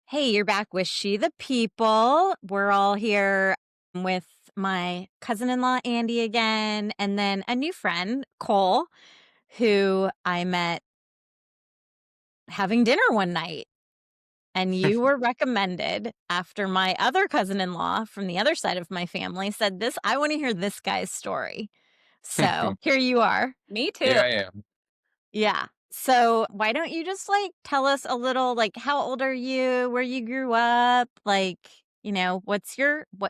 Hey, you're back with She the People. We're all here with my cousin-in-law, Andy, again, and then a new friend, Cole, who I met having dinner one night. And you were recommended after my other cousin-in-law from the other side of my family said this, I want to hear this guy's story. So here you are. Me too. Here I am. Yeah. So why don't you just tell us a little, how old are you, where you grew up, what's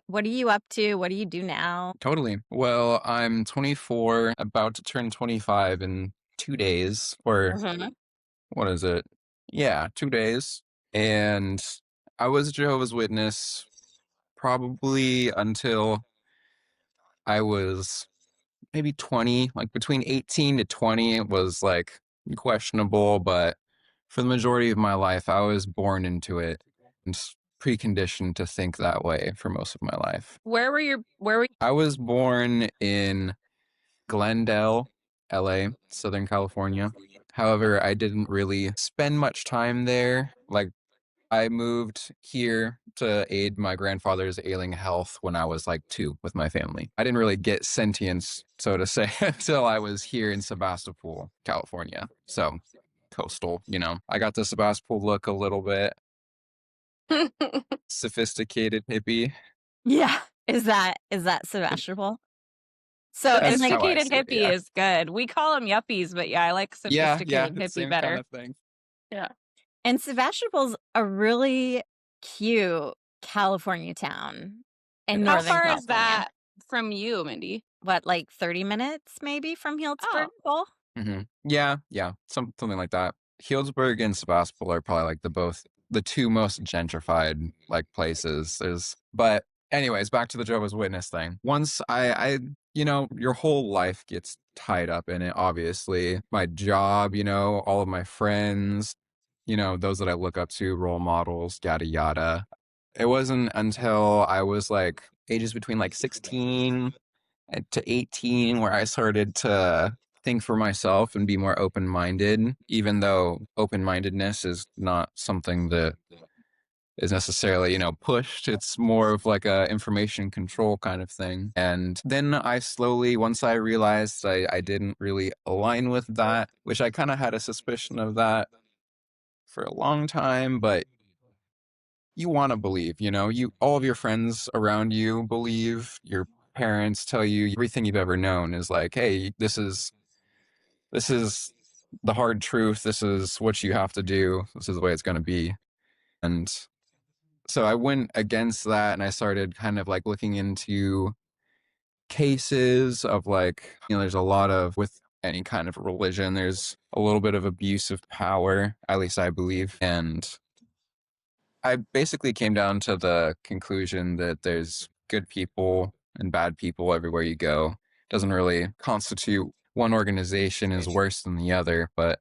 what are you up to? What do you do now? Totally. Well, I'm 24, about to turn 25 in 2 days, or Mhm. what is it? Yeah, 2 days. And I was a Jehovah's Witness probably until I was maybe 20, like between 18 to 20, it was like questionable, but for the majority of my life, I was born into it and preconditioned to think that way for most of my life. Where were you? I was born in Glendale, LA, Southern California. However, I didn't really spend much time there. Like, I moved here to aid my grandfather's ailing health when I was like 2 with my family. I didn't really get sentience, so to say, until I was here in Sebastopol, California. So, coastal, I got the Sebastopol look a little bit, sophisticated hippie. Yeah. Is that Sebastopol? So, and That's how I Sophisticated see it, hippie yeah. is good. We call them yuppies, but yeah, I like Yeah, sophisticated it's hippie same kind better. of thing. Yeah. and Sebastopol's a really cute California town in How Northern far is California. that from you, Mindy? What, like 30 minutes maybe from Healdsburg, Oh, Cole? Yeah, something like that. Healdsburg and Sebastopol are probably like the two most gentrified like places. But anyways, back to the Jehovah's Witness thing. Once your whole life gets tied up in it. Obviously, my job, all of my friends, those that I look up to, role models, yada yada. It wasn't until I was like ages between like 16 to 18 where I started to think for myself and be more open-minded, even though open-mindedness is not something that is necessarily, pushed. It's more of like a information control kind of thing. And then I slowly, once I realized I didn't really align with that, which I kind of had a suspicion of that for a long time, but you want to believe, all of your friends around you believe, your parents tell you everything you've ever known is like, hey, this is the hard truth. This is what you have to do. This is the way it's going to be. And so I went against that and I started kind of like looking into cases of like, there's a lot of, with any kind of religion, there's a little bit of abuse of power, at least I believe. And I basically came down to the conclusion that there's good people and bad people everywhere you go. Doesn't really constitute one organization is worse than the other, but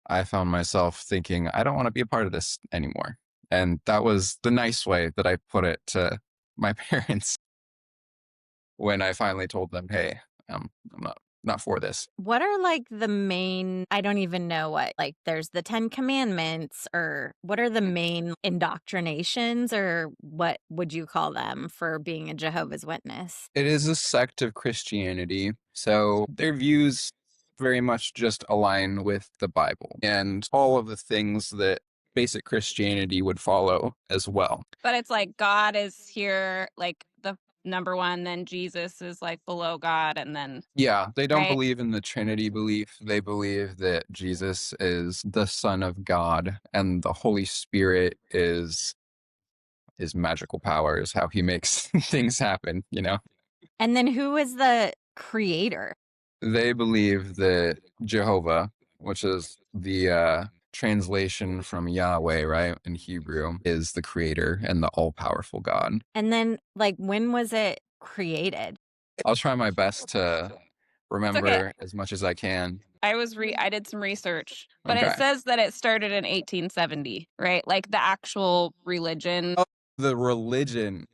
I found myself thinking, I don't want to be a part of this anymore. And that was the nice way that I put it to my parents when I finally told them, hey, I'm not for this. What are the main, I don't even know what, there's the 10 Commandments, or what are the main indoctrinations, or what would you call them for being a Jehovah's Witness? It is a sect of Christianity, so their views very much just align with the Bible and all of the things that basic Christianity would follow as well. but it's like God is here, like the number one, then Jesus is like below God, and then, Yeah, they don't right? believe in the Trinity belief. They believe that Jesus is the Son of God and the Holy Spirit is his magical powers, how he makes things happen. And then who is the creator? They believe that Jehovah, which is the translation from Yahweh, right, in Hebrew, is the creator and the all powerful God. And then, when was it created? I'll try my best to It's okay. remember as much as I can. I did some research, but it Okay. says that it started in 1870, right? Like the actual religion. Oh, the religion.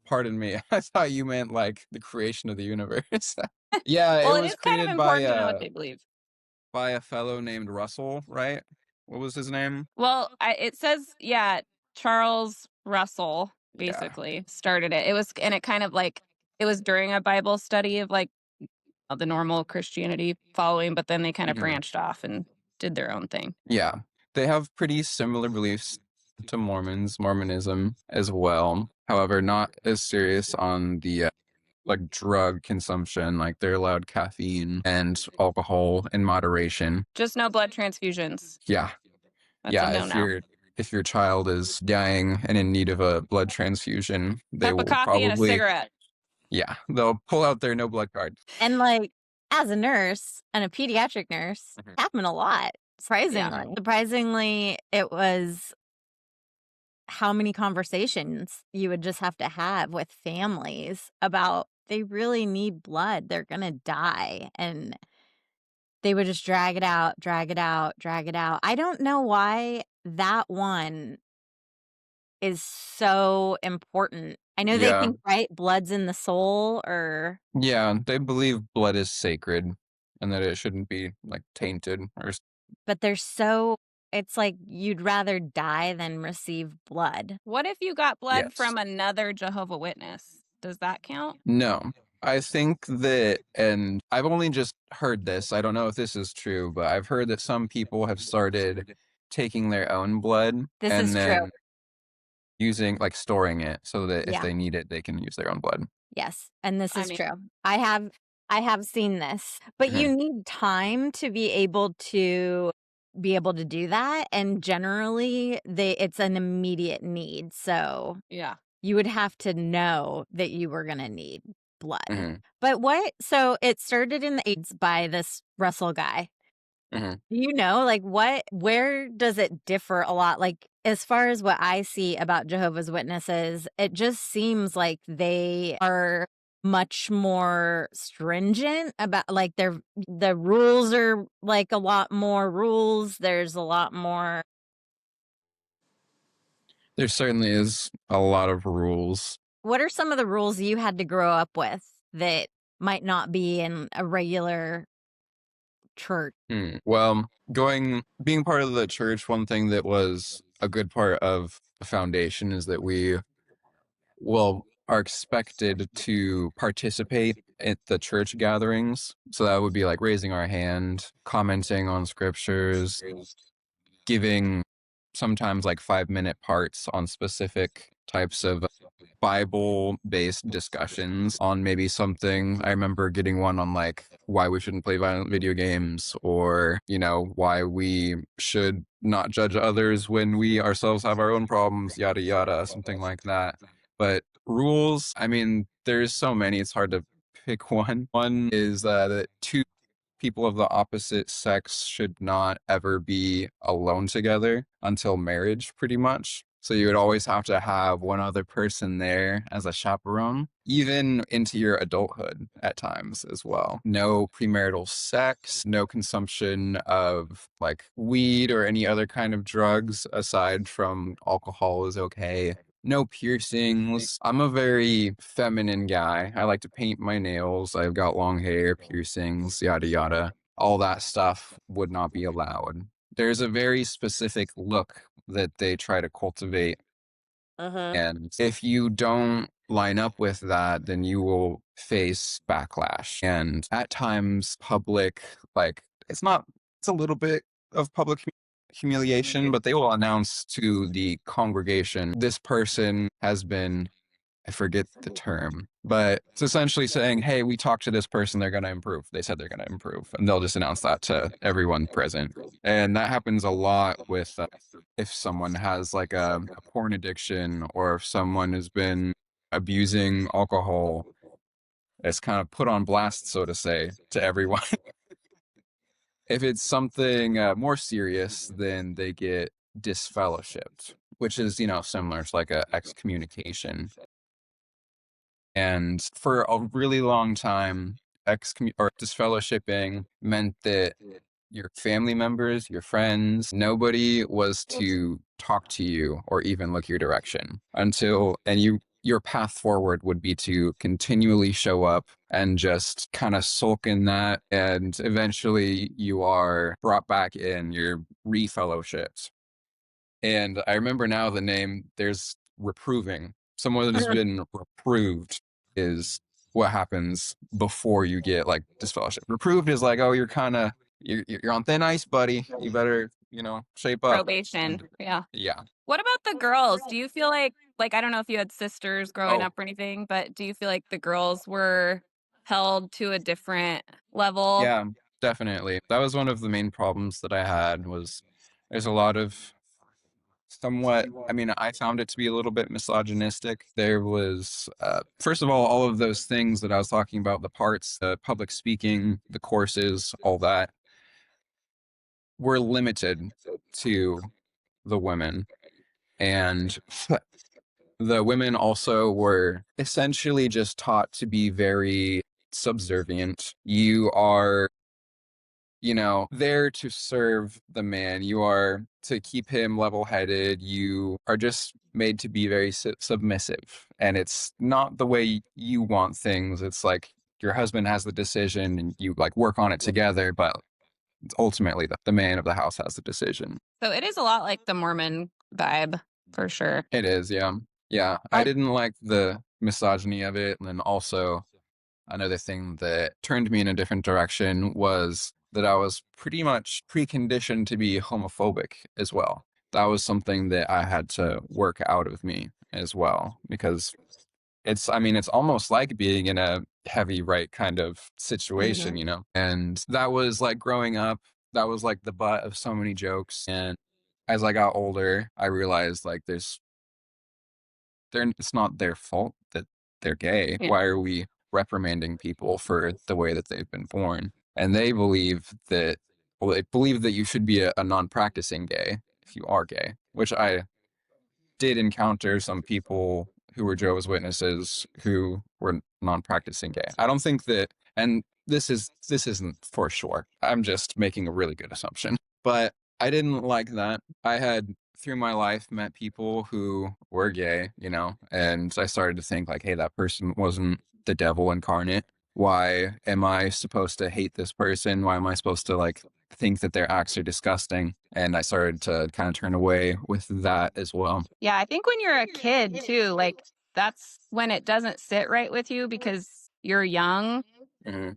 Pardon me. I thought you meant like the creation of the universe. Yeah, it Well, it was is kind of created important to know what they believe. by a fellow named Russell, right? What was his name? Well, it says, yeah, Charles Russell Yeah. basically started it. It kind of like it was during a Bible study of like the normal Christianity following, but then they kind of Mhm. branched off and did their own thing. Yeah. They have pretty similar beliefs to Mormonism as well. However, not as serious on the like drug consumption. Like they're allowed caffeine and alcohol in moderation. Just no blood transfusions. Yeah. That's a Yeah, no-no. if your child is dying and in need of a blood transfusion, they Cup of will coffee and a probably, cigarette. yeah, they'll pull out their no blood card. And, like, as a nurse and a pediatric nurse, Mhm. happened a lot, surprisingly. Yeah. Surprisingly, it was how many conversations you would just have to have with families about they really need blood, they're gonna die, and they would just drag it out, drag it out, drag it out. I don't know why that one is so important. I know they Yeah. think, right, blood's in the soul or Yeah, they believe blood is sacred and that it shouldn't be like tainted or but they're so it's like you'd rather die than receive blood. What if you got blood yes. from another Jehovah Witness? Does that count? No. I think that, and I've only just heard this. I don't know if this is true, but I've heard that some people have started taking their own blood This and is true. then using, like, storing it so that if Yeah. they need it, they can use their own blood. Yes, and this I is mean, true. I have seen this, but Mhm. you need time to be able to do that, and generally, it's an immediate need, so yeah. you would have to know that you were gonna need blood. Mhm. But so it started in the AIDS by this Russell guy. Mhm. You know, like, where does it differ a lot? Like, as far as what I see about Jehovah's Witnesses, it just seems like they are much more stringent about, like, the rules are, like, a lot more rules, there's a lot more There certainly is a lot of rules. what are some of the rules you had to grow up with that might not be in a regular church? Well, being part of the church, one thing that was a good part of the foundation is that we, well, are expected to participate at the church gatherings. So that would be like raising our hand, commenting on scriptures, giving sometimes like 5-minute parts on specific types of Bible-based discussions on maybe something. I remember getting one on like why we shouldn't play violent video games or, why we should not judge others when we ourselves have our own problems, yada yada, something like that. But rules, I mean, there's so many, it's hard to pick one. One is that two people of the opposite sex should not ever be alone together until marriage, pretty much. So you would always have to have one other person there as a chaperone, even into your adulthood at times as well. No premarital sex, no consumption of like weed or any other kind of drugs aside from alcohol is okay. No piercings. I'm a very feminine guy. I like to paint my nails. I've got long hair, piercings, yada yada. All that stuff would not be allowed. There's a very specific look that they try to cultivate. Uh-huh. And if you don't line up with that, then you will face backlash. And at times, like, it's a little bit of public humiliation, but they will announce to the congregation, this person has been, I forget the term, but it's essentially saying, hey, we talked to this person, they're going to improve. They said they're going to improve. And they'll just announce that to everyone present. And that happens a lot with if someone has like a porn addiction or if someone has been abusing alcohol. It's kind of put on blast, so to say, to everyone. If it's something more serious, then they get disfellowshipped, which is, similar to like a excommunication. And for a really long time, or disfellowshipping meant that your family members, your friends, nobody was to talk to you or even look your direction your path forward would be to continually show up and just kind of sulk in that. And eventually you are brought back in, you're refellowshipped. And I remember now the name, there's reproving. Someone that has been reproved is what happens before you get like disfellowship. Reproved is like, oh, you're kind of, you're on thin ice, buddy. You better, shape up. Probation. And Yeah. yeah. What about the girls? Do you feel like I don't know if you had sisters growing Oh, up or anything, but do you feel like the girls were held to a different level? yeah, definitely. That was one of the main problems that I had was there's a lot of somewhat, I mean, I found it to be a little bit misogynistic. There was, first of all of those things that I was talking about, the parts, the public speaking, the courses, all that were limited to the women. And the women also were essentially just taught to be very subservient. You are there to serve the man. You are to keep him level headed. You are just made to be very submissive. And it's not the way you want things. It's like your husband has the decision and you like work on it together, but ultimately the man of the house has the decision. So it is a lot like the Mormon vibe for sure. It is, yeah. Yeah. I didn't like the misogyny of it. And then also, another thing that turned me in a different direction was that I was pretty much preconditioned to be homophobic as well. That was something that I had to work out of me as well because it's almost like being in a heavy right kind of situation, And that was like growing up, that was like the butt of so many jokes. And as I got older, I realized like it's not their fault that they're gay. Yeah. Why are we reprimanding people for the way that they've been born? And they believe that, well, they believe that you should be a non-practicing gay if you are gay, which I did encounter some people who were Jehovah's Witnesses who were non-practicing gay. I don't think that, and this isn't for sure. I'm just making a really good assumption, but I didn't like that. I had through my life met people who were gay, and I started to think like, hey, that person wasn't the devil incarnate. Why am I supposed to hate this person? Why am I supposed to like think that their acts are disgusting? And I started to kind of turn away with that as well. Yeah, I think when you're a kid too, like that's when it doesn't sit right with you because you're young. Mm-hmm.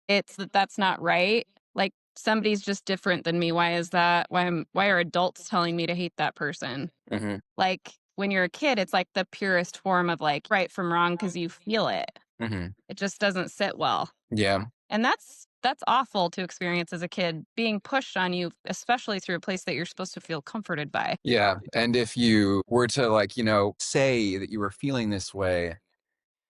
It's that's not right. Like somebody's just different than me. Why is that? Why are adults telling me to hate that person? Mm-hmm. Like when you're a kid, it's like the purest form of like right from wrong because you feel it. Mm-hmm. It just doesn't sit well. Yeah. And that's awful to experience as a kid, being pushed on you, especially through a place that you're supposed to feel comforted by. Yeah. And if you were to like, say that you were feeling this way,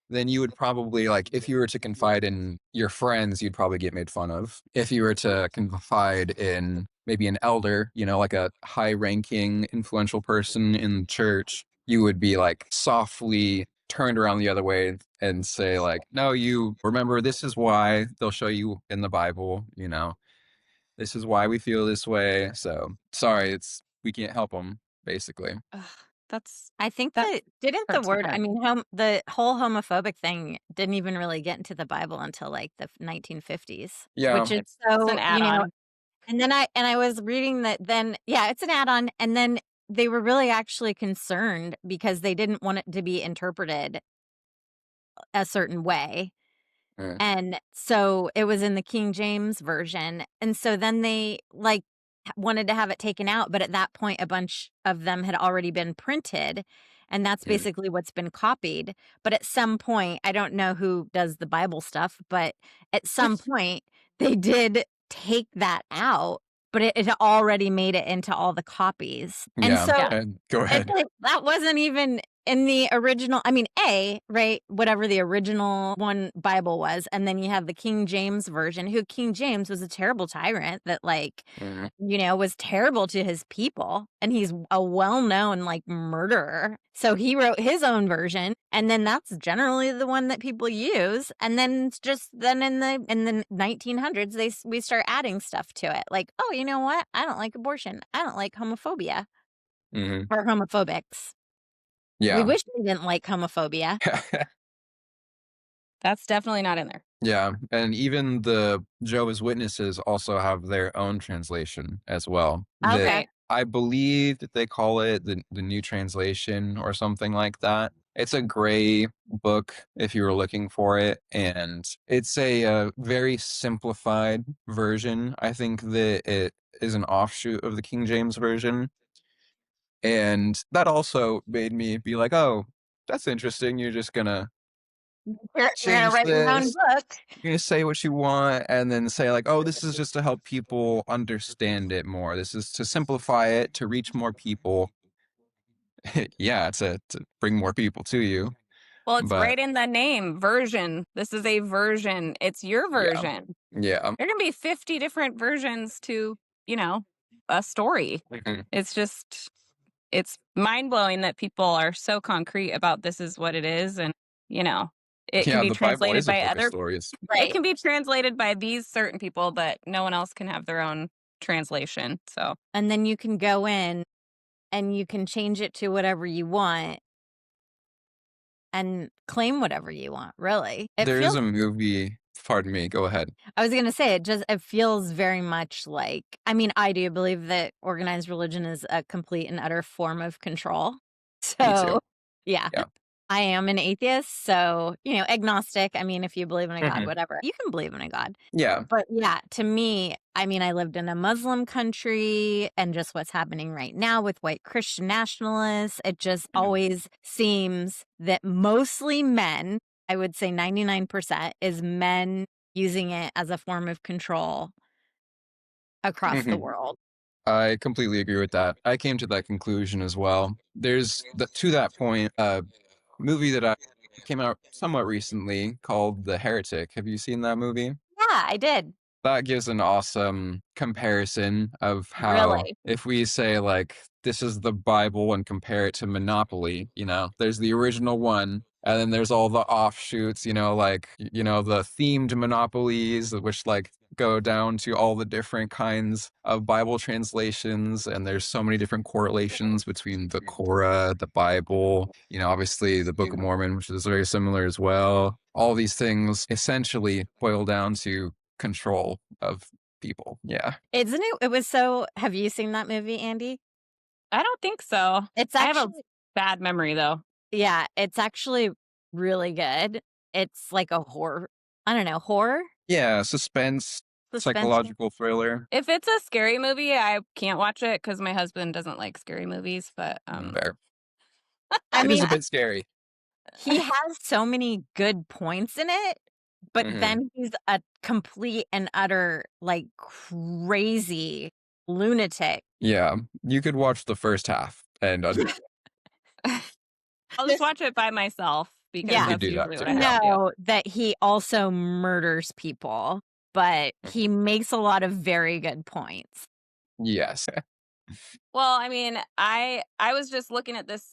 then you would probably like, if you were to confide in your friends, you'd probably get made fun of. If you were to confide in maybe an elder, like a high ranking, influential person in church, you would be like softly turned around the other way and say like, no, you remember, this is why. They'll show you in the Bible, this is why we feel this way. So sorry, we can't help them, basically. Ugh, that's I think that that didn't the hurts my word heart. I mean, the whole homophobic thing didn't even really get into the Bible until, like, the 1950s, Yeah. which is It's an so, add-on. and then I was reading that then yeah, it's an add-on, and then they were really actually concerned because they didn't want it to be interpreted a certain way. Mm, And so it was in the King James version. And so then they like wanted to have it taken out. But at that point, a bunch of them had already been printed. And that's mm, basically what's been copied. But at some point, I don't know who does the Bible stuff, but at some point, they did take that out. But it had already made it into all the copies. And yeah. so Yeah. Go it's ahead. like, that wasn't even in the original I mean, right, whatever the original one Bible was, and then you have the King James version, who King James was a terrible tyrant that, like, Mm, was terrible to his people, and he's a well-known, like, murderer. So he wrote his own version, and then that's generally the one that people use, and then it's just then in the 1900s, we start adding stuff to it, like, "Oh, you know what? I don't like abortion. I don't like homophobia mhm. or homophobics." We Yeah. wish we didn't like homophobia. That's definitely not in there. Yeah. And even the Jehovah's Witnesses also have their own translation as well. That Okay. Right. I believe that they call it the New Translation or something like that. It's a gray book if you were looking for it, and it's a very simplified version. I think that it is an offshoot of the King James version, and that also made me be like, "Oh, that's interesting. You're just gonna You're gonna change write your own this. book. You're gonna say what you want, and then say like, oh, this is just to help people understand it more. This is to simplify it to reach more people." Yeah, to bring more people to you. Well, it's But right in the name, version. This is a version. It's your yeah, version. yeah. There can be 50 different versions to, you know, a story. Mhm. It's just it's mind-blowing that people are so concrete about this is what it is, and, you know, it can Yeah, be the Bible translated is a by book of other stories. it Right. can be translated by these certain people, but no one else can have their own translation, so And then you can go in and you can change it to whatever you want and claim whatever you want, really. It There is feels a movie. Pardon me. Go ahead. I was gonna say it feels very much like I mean, I do believe that organized religion is a complete and utter form of control. Me too. So, yeah. Yeah. I am an atheist, so, agnostic. I mean, if you believe in a God, Mhm. whatever. You can believe in a God. Yeah. But yeah, to me, I mean, I lived in a Muslim country and just what's happening right now with white Christian nationalists, it just Mhm. always seems that mostly men, I would say 99% is men using it as a form of control across the Mhm. world. I completely agree with that. I came to that conclusion as well. There's to that point a movie that I came out somewhat recently called The Heretic. Have you seen that movie? Yeah, I did. That gives an awesome comparison of how Really. if we say like this is the Bible and compare it to Monopoly, there's the original one and then there's all the offshoots, like the themed monopolies which like go down to all the different kinds of Bible translations, and there's so many different correlations between the Korah, the Bible, obviously the Book of Mormon, which is very similar as well. All these things essentially boil down to control of people. Yeah. Isn't it? It was so. Have you seen that movie, Andy? I don't think so. It's I have a actually, bad memory, though. yeah, it's actually really good. It's like a horror, I don't know, horror Yeah, suspense, suspense. psychological thriller. If it's a scary movie, I can't watch it because my husband doesn't like scary movies, but, Fair. I It is mean, a bit scary. he has so many good points in it, but Hmm. then he's a complete and utter, like, crazy lunatic. Yeah, you could watch the first half and I'll just watch it by myself because you Yeah. could that's do that usually too. what I have Yeah. to do. Know that he also murders people, but he makes a lot of very good points. Yes. Well, I mean, I was just looking at this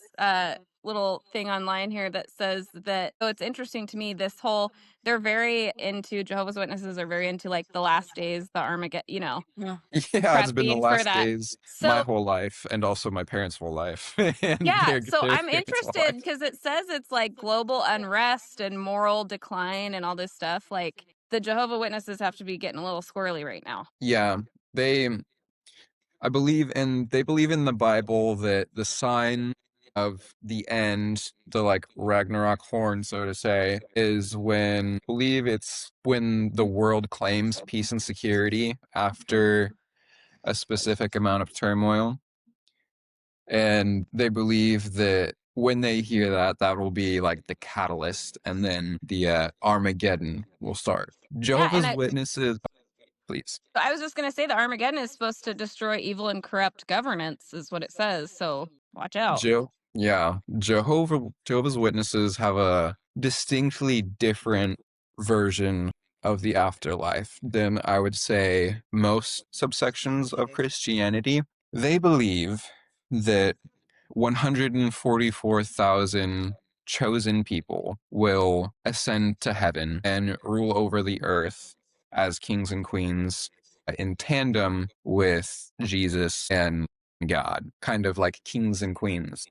little thing online here that says that it's interesting to me this whole they're very into Jehovah's Witnesses are very into like the last days, the Armageddon, Yeah. Yeah, it's been the prepping for last that. days my So, whole life and also my parents' whole life and yeah, their so their I'm parents' whole interested life. because it says it's like global unrest and moral decline and all this stuff. Like the Jehovah Witnesses have to be getting a little squirrely right now. Yeah, they they believe in the Bible that the sign of the end, the like Ragnarok horn, so to say, is when I believe it's when the world claims peace and security after a specific amount of turmoil. And they believe that when they hear that, that will be like the catalyst, and then the Armageddon will start. Yeah, and Jehovah's Witnesses, please. I was just gonna say the Armageddon is supposed to destroy evil and corrupt governance, is what it says. So watch out. Yeah, Jehovah's Witnesses have a distinctly different version of the afterlife than I would say most subsections of Christianity. They believe that 144,000 chosen people will ascend to heaven and rule over the earth as kings and queens in tandem with Jesus and God, kind of like kings and queens.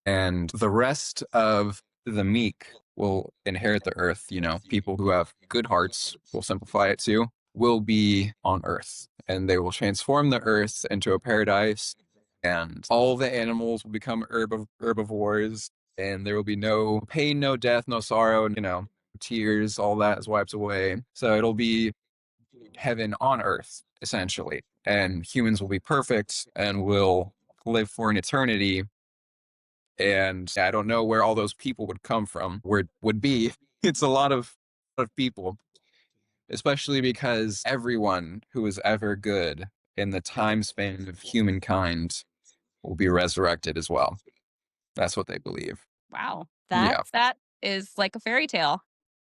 And the rest of the meek will inherit the earth. People who have good hearts, will simplify it will be on earth, and they will transform the earth into a paradise and all the animals will become herbivores, and there will be no pain, no death, no sorrow, tears, all that is wiped away. So it'll be heaven on earth, essentially. And humans will be perfect and will live for an eternity. And I don't know where all those people would come from, where it would be. It's a lot of people, especially because everyone who was ever good in the time span of humankind will be resurrected as well. That's what they believe. Wow. Yeah, That is like a fairy tale.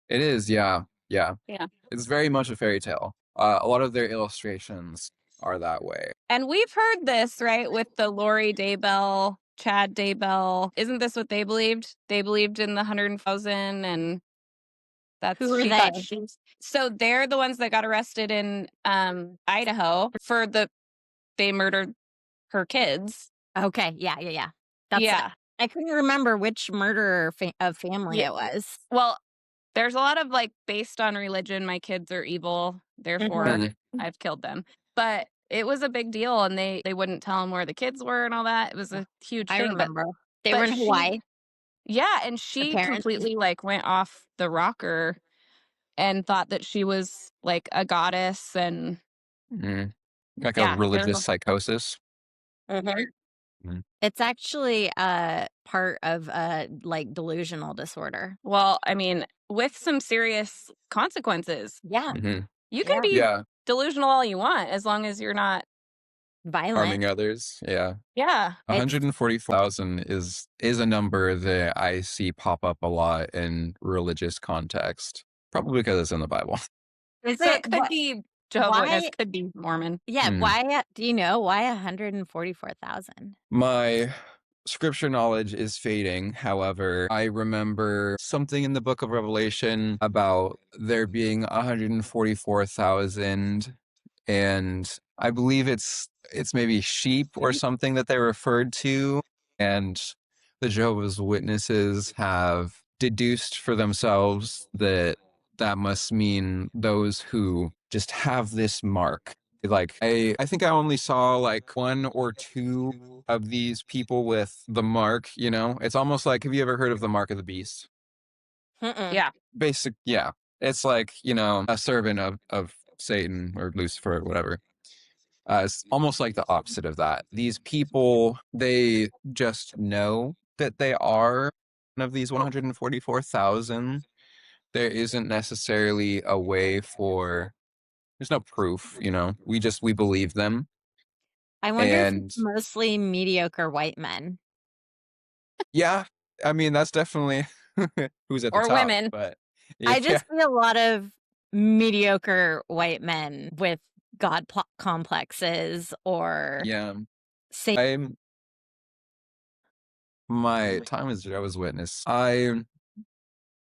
it is. Yeah, yeah. Yeah. It's very much a fairy tale. A lot of their illustrations are that way. And we've heard this, right, with the Lori Daybell, Chad Daybell. Isn't this what they believed? They believed in the 100,000, and Who that's are she they? thought she. So they're the ones that got arrested in Idaho for they murdered her kids. Okay, yeah. That's Yeah. I couldn't remember which murderer of family Yeah. it was. Well, there's a lot of like based on religion, my kids are evil, therefore Mhm. I've killed them. But it was a big deal, and they wouldn't tell him where the kids were and all that. It was a huge I thing. remember. They were But in Hawaii, yeah, and the she parents. completely like went off the rocker and thought that she was like a goddess, and Mhm. Like a yeah, religious psychosis. Mhm. Mhm. It's actually part of a like delusional disorder. well, I mean, with some serious consequences. Yeah, Mhm. You can yeah. be Yeah, delusional all you want as long as you're not. Violent. harming others. Yeah. Yeah. It's 144,000 is a number that I see pop up a lot in religious context. Probably because it's in the Bible. is So it it could be Jehovah Witness, why could be Mormon. yeah, Mm. why do you know why 144,000? My scripture knowledge is fading. However, I remember something in the book of Revelation about there being 144,000, and I believe it's maybe sheep or something that they referred to, and the Jehovah's Witnesses have deduced for themselves that that must mean those who just have this mark. Like I think I only saw like one or two of these people with the mark, It's almost like, have you ever heard of the mark of the beast? Mm-mm. Yeah. Yeah. It's like, a servant of Satan or Lucifer or whatever. It's almost like the opposite of that. These people, they just know that they are one of these 144,000. There isn't necessarily a way there's no proof, we believe them. I wonder if it's And mostly mediocre white men yeah, I mean, that's definitely who's at the Or top, women. but I yeah, just see a lot of mediocre white men with complexes or yeah. say I'm my time as Jehovah's Witness. I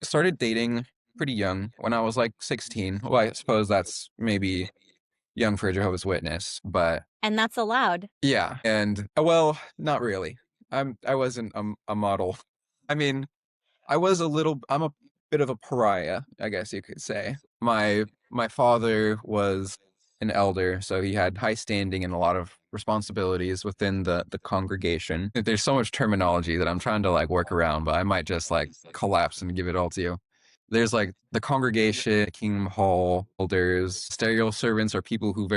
started dating pretty young when I was like 16. Well, I suppose that's maybe young for a Jehovah's Witness, but and that's allowed. yeah. And well, not really. I wasn't a model. I mean, I'm a bit of a pariah, I guess you could say. My father was an elder, so he had high standing and a lot of responsibilities within the congregation. There's so much terminology that I'm trying to like work around, but I might just like collapse and give it all to you. There's like the congregation, Kingdom Hall, elders, stereo servants are people who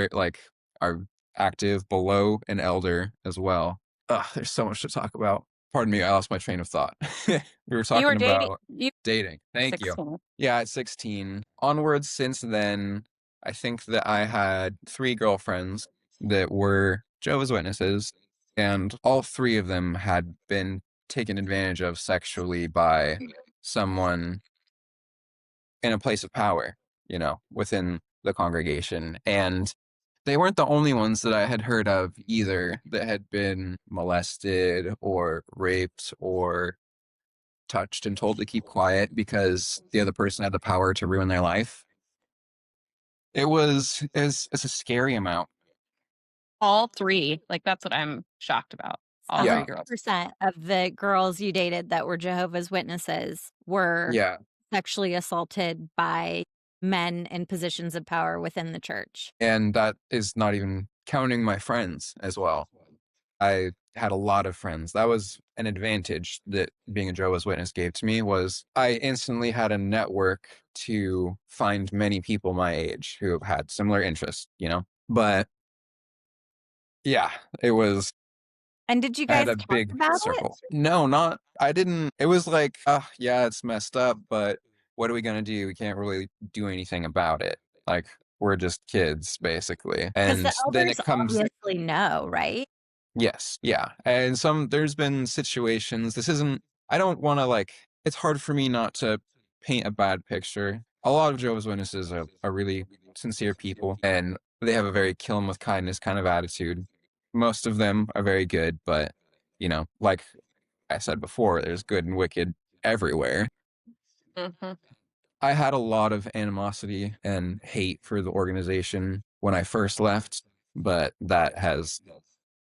are active below an elder as well. Ugh, there's so much to talk about. Pardon me, I lost my train of thought. We were You were talking dating about you dating. Thank you. 16. Yeah, at 16. Onwards since then, I think that I had 3 girlfriends that were Jehovah's Witnesses, and all 3 of them had been taken advantage of sexually by someone in a place of power, within the congregation. And they weren't the only ones that I had heard of either that had been molested or raped or touched and told to keep quiet because the other person had the power to ruin their life. It's a scary amount. All 3. Like, that's what I'm shocked about. All 3 Yeah. girls. 100% of the girls you dated that were Jehovah's Witnesses were Yeah. sexually assaulted by men in positions of power within the church. And that is not even counting my friends as well. I had a lot of friends. That was an advantage that being a Jehovah's Witness gave to me was I instantly had a network to find many people my age who had similar interests, you know? But yeah, it was And did you I had guys a talk big about it? circle. No, not I didn't it was like, yeah, it's messed up, but what are we gonna do? We can't really do anything about it. Like, we're just kids, basically. 'Cause the And then elders it comes obviously know, right? yes, yeah. And there's been situations, this isn't I don't wanna, like it's hard for me not to paint a bad picture. A lot of Jehovah's Witnesses are really sincere people, and they have a very kill 'em with kindness kind of attitude. Most of them are very good, but, like I said before, there's good and wicked everywhere. Mhm. I had a lot of animosity and hate for the organization when I first left, but that has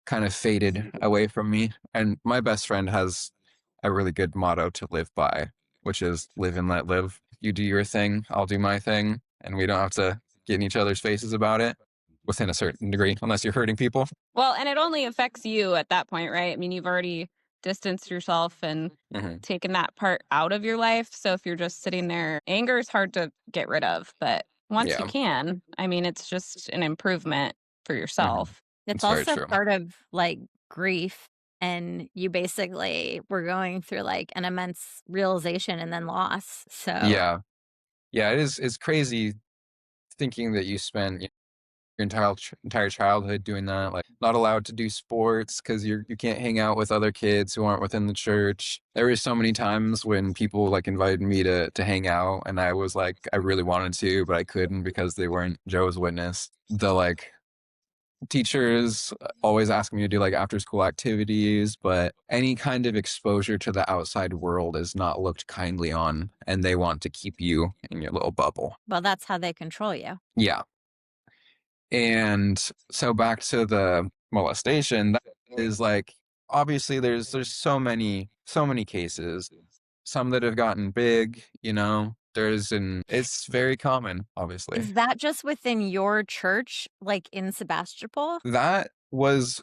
kind of faded away from me. And my best friend has a really good motto to live by, which is live and let live. You do your thing, I'll do my thing, and we don't have to get in each other's faces about it within a certain degree, unless you're hurting people. Well, and it only affects you at that point, right? I mean, you've already distanced yourself and Hmm. taken that part out of your life. So if you're just sitting there, anger is hard to get rid of. But once you Yeah. can, I mean, it's just an improvement for Hmm. yourself. It's It's very also true. part of, like, grief, and you basically were going through, like, an immense realization and then loss, so Yeah. Yeah. It's crazy thinking that you spent your entire childhood doing that, like, not allowed to do sports because you can't hang out with other kids who aren't within the church. There were so many times when people, like, invited me to hang out, and I was like, I really wanted to, but I couldn't because they weren't Jehovah's Witness. The, like, teachers always ask me to do, like, after-school activities, but any kind of exposure to the outside world is not looked kindly on, and they want to keep you in your little bubble. well, that's how they control you. Yeah. And so back to the molestation, that is like obviously there's so many cases, some that have gotten big, it's very common, obviously. Is that just within your church, like, in Sebastopol? That was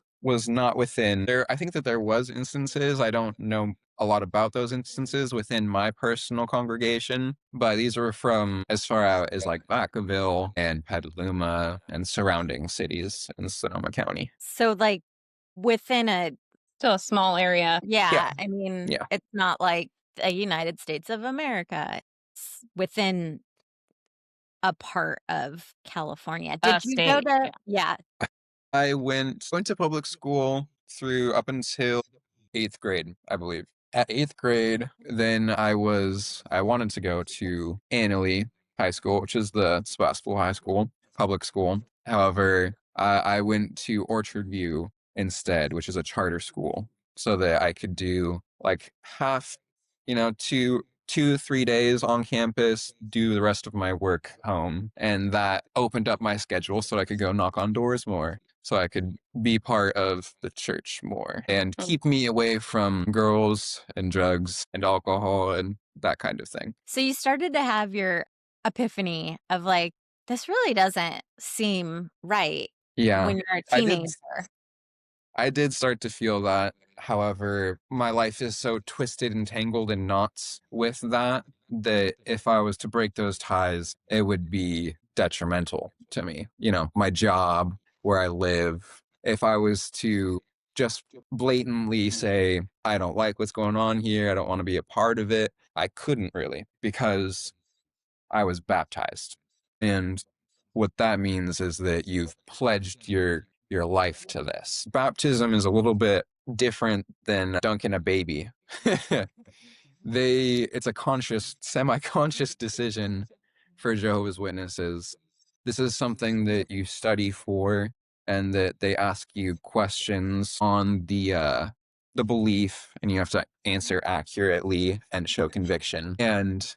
not within there I think that there was instances, I don't know a lot about those instances within my personal congregation, but these were from as far out as, like, Vacaville and Petaluma and surrounding cities in Sonoma County. So, like, within a Still a small area. Yeah, yeah, I mean, yeah. it's not like the United States of America. It's within a part of California. Did you go State. to Yeah. yeah. I went to public school through up until 8th grade, I believe. At 8th grade, then I wanted to go to Annalee High School, which is the Sebastopol High School, public school. However, I went to Orchard View instead, which is a charter school, so that I could do like half, 2, 3 days on campus, do the rest of my work home. And that opened up my schedule so I could go knock on doors more, so I could be part of the church more and Mm. keep me away from girls and drugs and alcohol and that kind of thing. So you started to have your epiphany of, like, "This really doesn't seem right," Yeah, when you're a I did teenager. I did start to feel that. However, my life is so twisted and tangled in knots with that if I was to break those ties, it would be detrimental to me. My job, where I live. If I was to just blatantly say, I don't like what's going on here, I don't want to be a part of it, I couldn't really because I was baptized. And what that means is that you've pledged your life to this. Baptism is a little bit different than dunking a baby. It's a conscious, semi-conscious decision for Jehovah's Witnesses. This is something that you study for and that they ask you questions on the belief and you have to answer accurately and show conviction. And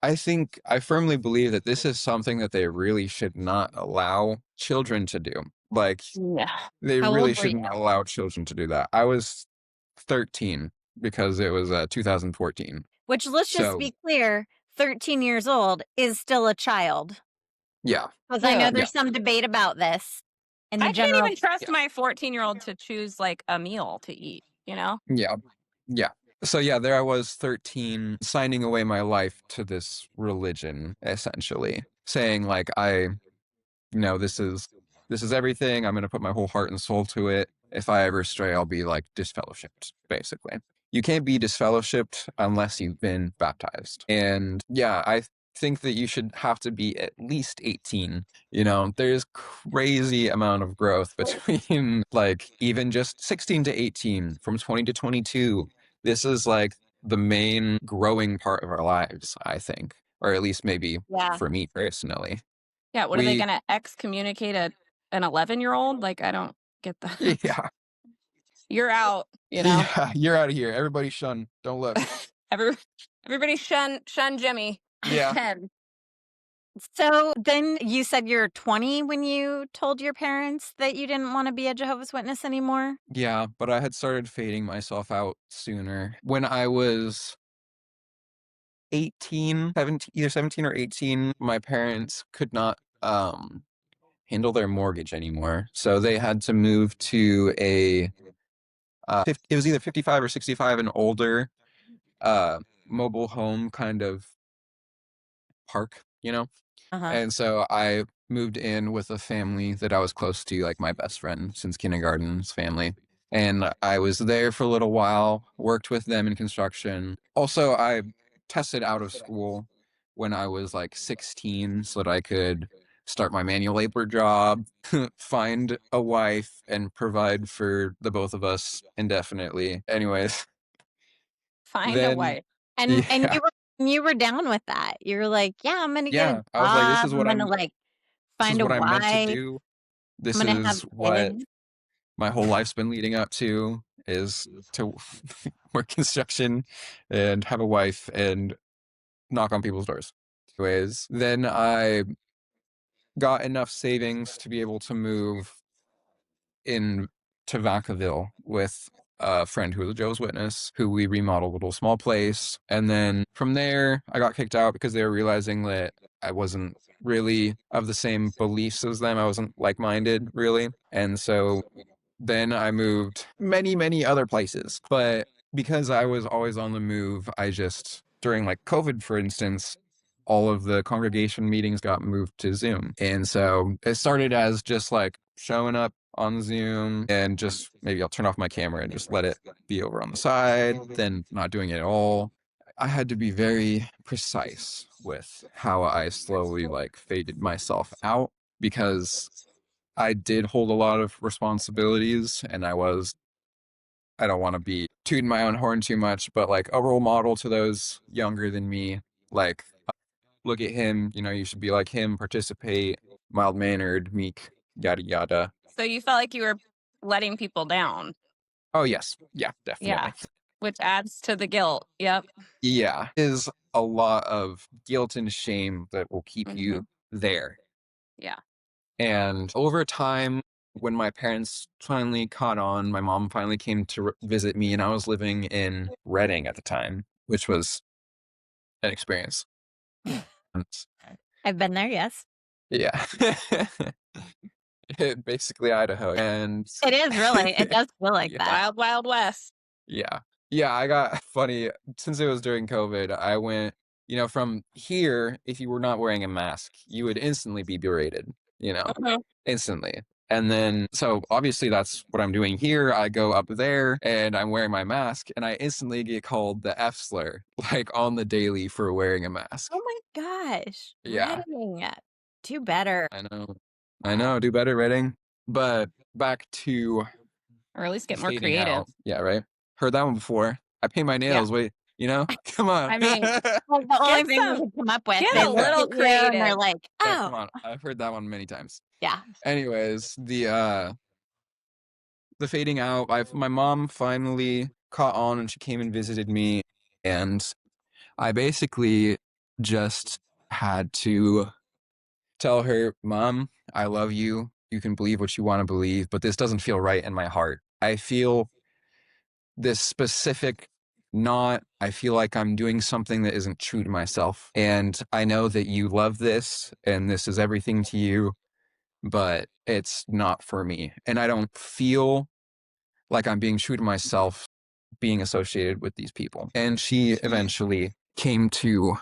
I firmly believe that this is something that they really should not allow children to do. Like, Yeah. they How really old were you? shouldn't allow children to do that. I was 13 because it was 2014. Which, let's just So, be clear, 13 years old is still a child. yeah. 'Cause I Yeah. know Yeah. there's some debate about this. in the I can't general. even trust Yeah. my 14-year-old to choose like a meal to eat, you know? Yeah. Yeah. So yeah, there I was 13 signing away my life to this religion essentially, saying like this is everything. I'm going to put my whole heart and soul to it. If I ever stray, I'll be like disfellowshipped, basically. You can't be disfellowshipped unless you've been baptized. And yeah, I think that you should have to be at least 18. There's crazy amount of growth between like even just 16 to 18, from 20 to 22. This is like the main growing part of our lives, I think, or at least maybe Yeah. for me personally. Yeah, what are they We gonna excommunicate an 11-year-old? Like, I don't get that. Yeah. You're out, you know? Yeah, you're out of here. Everybody shun. Don't look. Every everybody shun Jimmy. Yeah. 10. So then you said you're 20 when you told your parents that you didn't want to be a Jehovah's Witness anymore? Yeah, but I had started fading myself out sooner. When I was 18, 17, either 17 or 18, my parents could not handle their mortgage anymore. So they had to move to it was either 55 or 65 and older mobile home kind of park, Uh-huh. And so I moved in with a family that I was close to, like my best friend since kindergarten's family. And I was there for a little while, worked with them in construction. Also, I tested out of school when I was like 16 so that I could start my manual labor job, find a wife, and provide for the both of us indefinitely. Anyways, Find a then, wife. And yeah, you were down with that. You were like, "Yeah, I'm gonna get a yeah. I was like, job. I'm gonna, like, this is find a what I'm meant to wife. do. I'm This gonna have is what kids." my whole life's been leading up to, is to work construction and have a wife and knock on people's doors. Anyways, then I got enough savings to be able to move in to Vacaville with a friend who was a Jehovah's Witness, who we remodeled a little small place. And then from there, I got kicked out because they were realizing that I wasn't really of the same beliefs as them. I wasn't like-minded, really. And so then I moved many, many other places. But because I was always on the move, during like COVID, for instance, all of the congregation meetings got moved to Zoom. And so it started as just like showing up on Zoom and just maybe I'll turn off my camera and just let it be over on the side, then not doing it at all. I had to be very precise with how I slowly like faded myself out because I did hold a lot of responsibilities and I don't want to be tooting my own horn too much, but like a role model to those younger than me, like look at him, you should be like him, participate, mild-mannered, meek, yada yada. So you felt like you were letting people down. Oh yes, yeah, Yeah. definitely. Which adds to the guilt. Yep. Yeah, is a lot of guilt and shame that will keep Hmm. you there. Yeah. And over time, when my parents finally caught on, my mom finally came to visit me, and I was living in Reading at the time, which was an experience. And I've been there, yes. yeah. Basically Idaho. And It is really. It does feel like yeah. that. Wild, Wild West. Yeah. Yeah, I got funny since it was during COVID. I went, from here, if you were not wearing a mask, you would instantly be berated, Mhm. instantly. And then, so obviously that's what I'm doing here. I go up there and I'm wearing my mask and I instantly get called the F slur, like on the daily for wearing a mask. Oh my gosh. Yeah, Reading. Do better. I know. I Wow. know. Do better, Reading. But back to Or at least get more fading creative. out. Yeah, right. Heard that one before. I paint my Yeah. nails. Wait, come on. I mean, Well, the only get thing we some, could come up with, get they a look Yeah. little at you and they're creative. like, Yeah, "Oh, come on. I've heard that one many times. yeah." Anyways, the fading out. My mom finally caught on and she came and visited me, and I basically just had to tell her, "Mom, I love you. You can believe what you want to believe, but this doesn't feel right in my heart. I feel this specific not, I feel like I'm doing something that isn't true to myself. And I know that you love this and this is everything to you. but it's not for me. And I don't feel like I'm being true to myself being associated with these people. And she eventually came to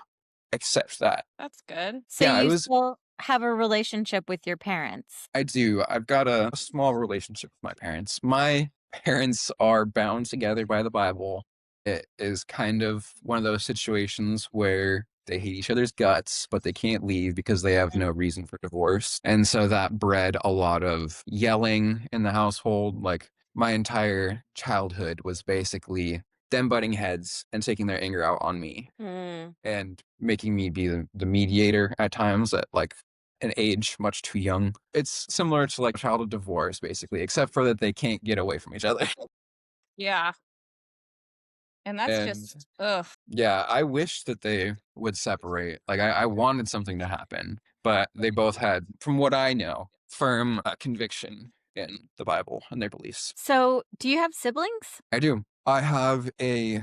accept that. That's good. So Yeah, it you was, still have a relationship with your parents? I do. I've got a small relationship with my parents. My parents are bound together by the Bible. It is kind of one of those situations where they hate each other's guts, but they can't leave because they have no reason for divorce. And so that bred a lot of yelling in the household. Like my entire childhood was basically them butting heads and taking their anger out on me Mm. and making me be the mediator at times at like an age much too young. It's similar to like childhood divorce, basically, except for that they can't get away from each other. Yeah. And that's And just ugh. yeah, I wish that they would separate. Like I wanted something to happen, but they both had, from what I know, firm conviction in the Bible and their beliefs. So do you have siblings? I do. I have a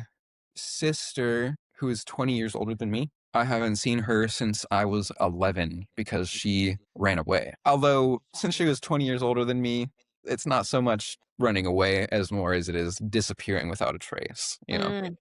sister who is 20 years older than me. I haven't seen her since I was 11 because she ran away. Although, since she was 20 years older than me, it's not so much running away as more as it is disappearing without a trace, you know? Mm.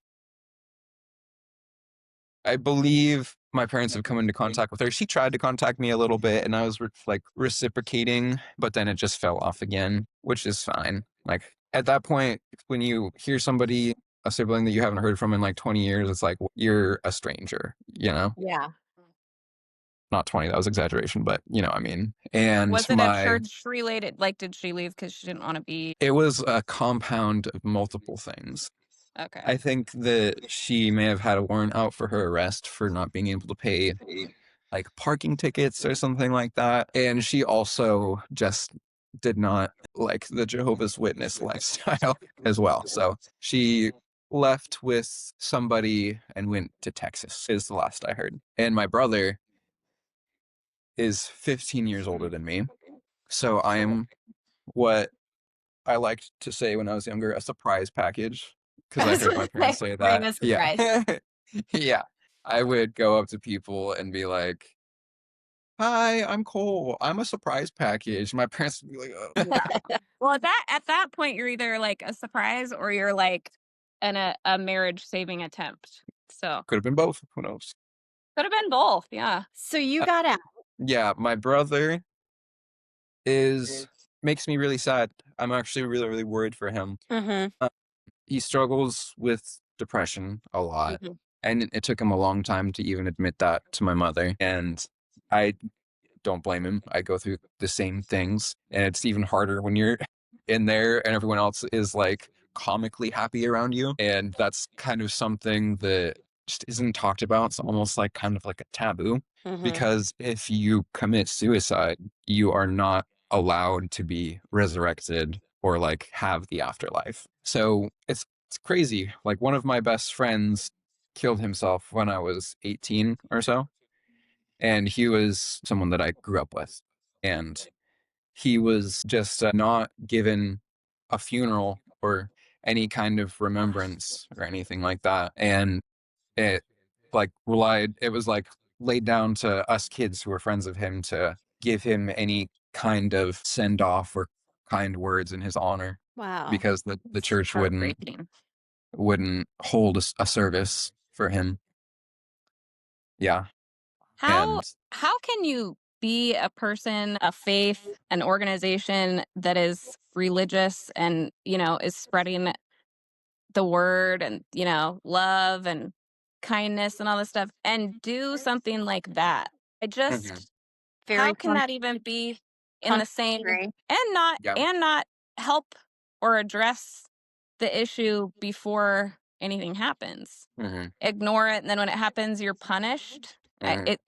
I believe my parents have come into contact with her. She tried to contact me a little bit and I was like reciprocating, but then it just fell off again, which is fine. Like at that point, when you hear somebody, a sibling that you haven't heard from in like 20 years, it's like you're a stranger, you know? Yeah. Not 20, that was exaggeration, but you know what I mean. And Was it a church related? Like, did she leave because she didn't want to be it was a compound of multiple things. okay? I think that she may have had a warrant out for her arrest for not being able to pay like parking tickets or something like that. And she also just did not like the Jehovah's Witness lifestyle as well. So she left with somebody and went to Texas, is the last I heard. And my brother is 15 years older than me. So I am what I liked to say when I was younger, a surprise package, because I I was heard my gonna say, parents say bring that. a Yeah. surprise. Yeah. I would go up to people and be like, "Hi, I'm Cole. I'm a surprise package." My parents would be like, Yeah. Well, at that point, you're either like a surprise or you're like a marriage saving attempt. So could have been both. Who knows? could have been both. Yeah. So you Uh, got out. yeah, my brother is makes me really sad. I'm actually really, really worried for him. Mhm. Uh, he struggles with depression a lot, Mhm. and it took him a long time to even admit that to my mother. And I don't blame him. I go through the same things, and it's even harder when you're in there and everyone else is like comically happy around you. And that's kind of something that just isn't talked about. It's almost like kind of like a taboo Mhm. because if you commit suicide, you are not allowed to be resurrected or like have the afterlife. So it's crazy. Like one of my best friends killed himself when I was 18 or so, and he was someone that I grew up with, and he was just not given a funeral or any kind of remembrance or anything like that. And it it was like laid down to us kids who were friends of him to give him any kind of send off or kind words in his honor Wow. because the It's church heartbreaking. wouldn't hold a service for him. Yeah. How And how can you be a person, a faith, an organization that is religious and, is spreading the word and, love and kindness and all this stuff and do something like that? I mhm, just Very how can that even be in the same contrary. yeah. and not help or address the issue before anything happens? Hmm. Ignore it, and then when it happens, you're punished. Hmm. It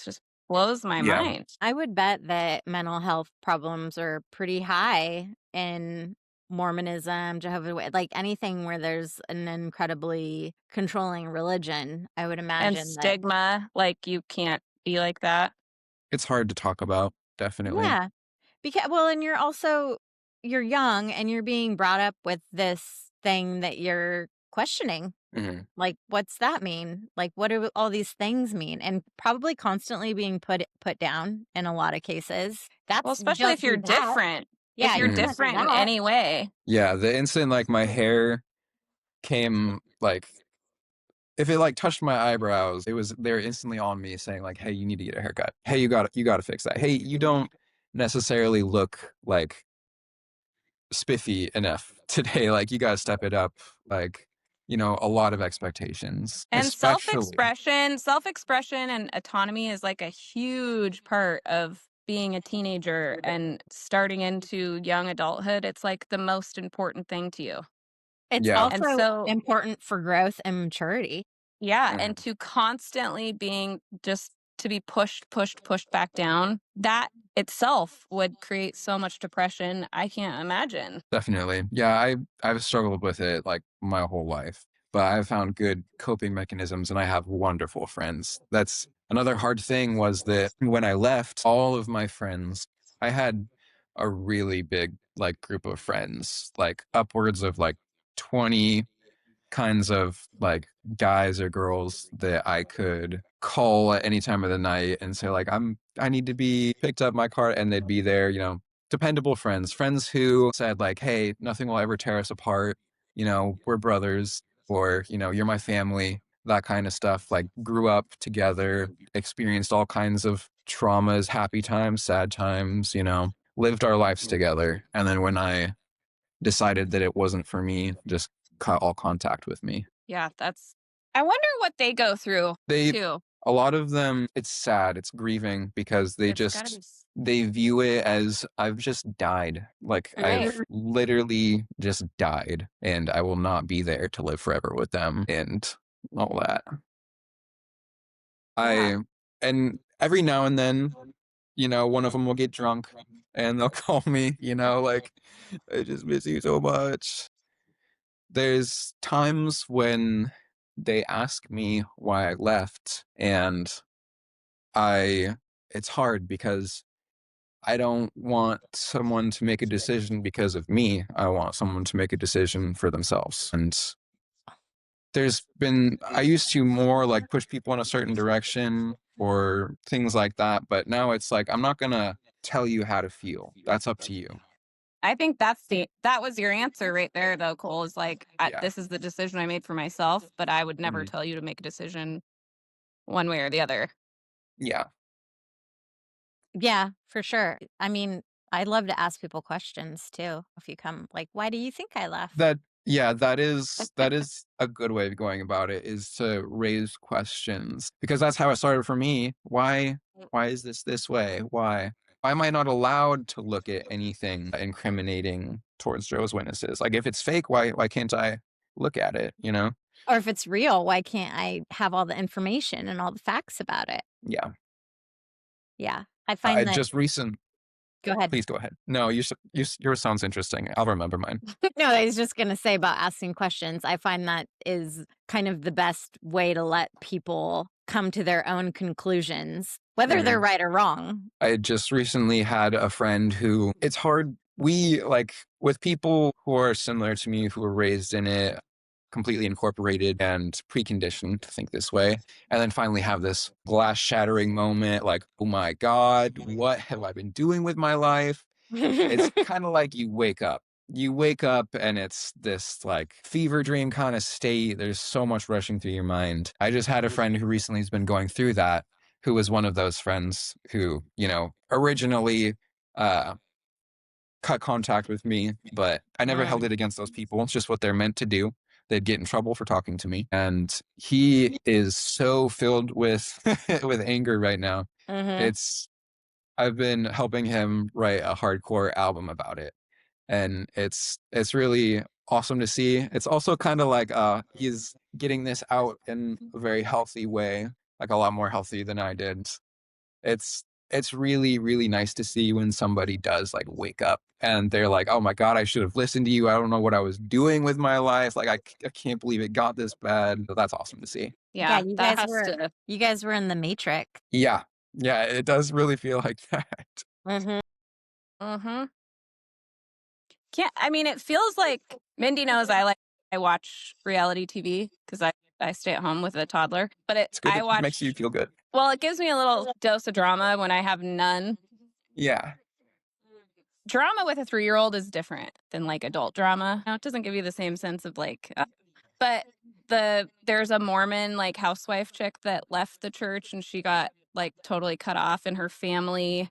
just blows my Yeah. mind. I would bet that mental health problems are pretty high in Mormonism, Jehovah's like anything where there's an incredibly controlling religion. I would And imagine that. stigma, like, you can't be like that. It's hard to talk about, definitely. Yeah. Because well, and you're young and you're being brought up with this thing that you're questioning. Mhm. Like, what's that mean? Like, what do all these things mean? And probably constantly being put down in a lot of cases. Well, That's especially don't if you're do that. different. Yeah, If you're you Mhm. can't do different in that. any way. Yeah, the instant like my hair came like if it like touched my eyebrows, they were instantly on me saying like, "Hey, you need to get a haircut. Hey, you got to fix that. Hey, you don't necessarily look like spiffy enough today. Like you got to step it up." Like, a lot of expectations, And especially. self-expression and autonomy is like a huge part of being a teenager and starting into young adulthood. It's like the most important thing to you. It's Yeah. And also so, important for growth and maturity. yeah, and Mhm. to constantly being just to be pushed back down, that itself would create so much depression. I can't imagine. Definitely. Yeah, I've struggled with it like my whole life, but I've found good coping mechanisms and I have wonderful friends. That's another hard thing was that when I left, all of my friends, I had a really big like group of friends, like upwards of like 20 kinds of like guys or girls that I could call at any time of the night and say like I need to be picked up my car and they'd be there, dependable friends who said like, "Hey, nothing will ever tear us apart. We're brothers or, you're my family." That kind of stuff, like grew up together, experienced all kinds of traumas, happy times, sad times, lived our lives together. And then when I decided that it wasn't for me, just cut all contact with me. Yeah, I wonder what they go through They too. a lot of them it's sad, it's grieving because It's got to be they view it as I've just died. Like right. I've literally just died and I will not be there to live forever with them and all that. Yeah. I and every now and then, one of them will get drunk and they'll call me, like I just miss you so much. There's times when they ask me why I left, and I it's hard because I don't want someone to make a decision because of me. I want someone to make a decision for themselves. And I used to more like push people in a certain direction or things like that, but now it's like, I'm not gonna tell you how to feel. That's up to you. I think that was your answer right there though, Cole, is like Yeah. this is the decision I made for myself, but I would never Mhm. tell you to make a decision one way or the other. Yeah. Yeah, for sure. I mean, I love to ask people questions too. If you come, like, why do you think I left? That yeah, that is a good way of going about it is to raise questions because that's how it started for me. Why is this way? Why am I not allowed to look at anything incriminating towards Joe's witnesses? Like if it's fake, why can't I look at it, you know? Or if it's real, why can't I have all the information and all the facts about it? Yeah. Yeah. I I find that just recent go ahead. Please go ahead. No, yours sounds interesting. I'll remember mine. No, I was just gonna say about asking questions. I find that is kind of the best way to let people come to their own conclusions, whether they're Mhm. right or wrong. I just recently had a friend who it's hard. We like with people who are similar to me who were raised in it, completely incorporated and preconditioned to think this way, and then finally have this glass shattering moment like, oh my God, what have I been doing with my life? It's kind of like you wake up. You wake up and it's this like fever dream kind of state. There's so much rushing through your mind. I just had a friend who recently has been going through that, who was one of those friends who, originally uh, cut contact with me, but I never held Mm, it against those people. It's just what they're meant to do. They'd get in trouble for talking to me. And he is so filled with with anger right now. Mhm. It's I've been helping him write a hardcore album about it and it's really awesome to see. It's also kind of like he's getting this out in a very healthy way, like a lot more healthy than I did. It's really really nice to see when somebody does like wake up and they're like, oh my God, I should have listened to you. I don't know what I was doing with my life. Like I can't believe it got this bad. So that's awesome to see. Yeah, yeah, that has to. you guys were in the Matrix. Yeah, yeah, it does really feel like that. Mhm. Mm-hmm. Can't. I mean, it feels like Mindy knows I like I watch reality TV because I stay at home with a toddler. But It's good. I It watch. makes you feel good. Well, it gives me a little dose of drama when I have none. Yeah. Drama with a 3-year-old is different than like adult drama. It doesn't give you the same sense of like. But there's a Mormon like housewife chick that left the church and she got like totally cut off, and her family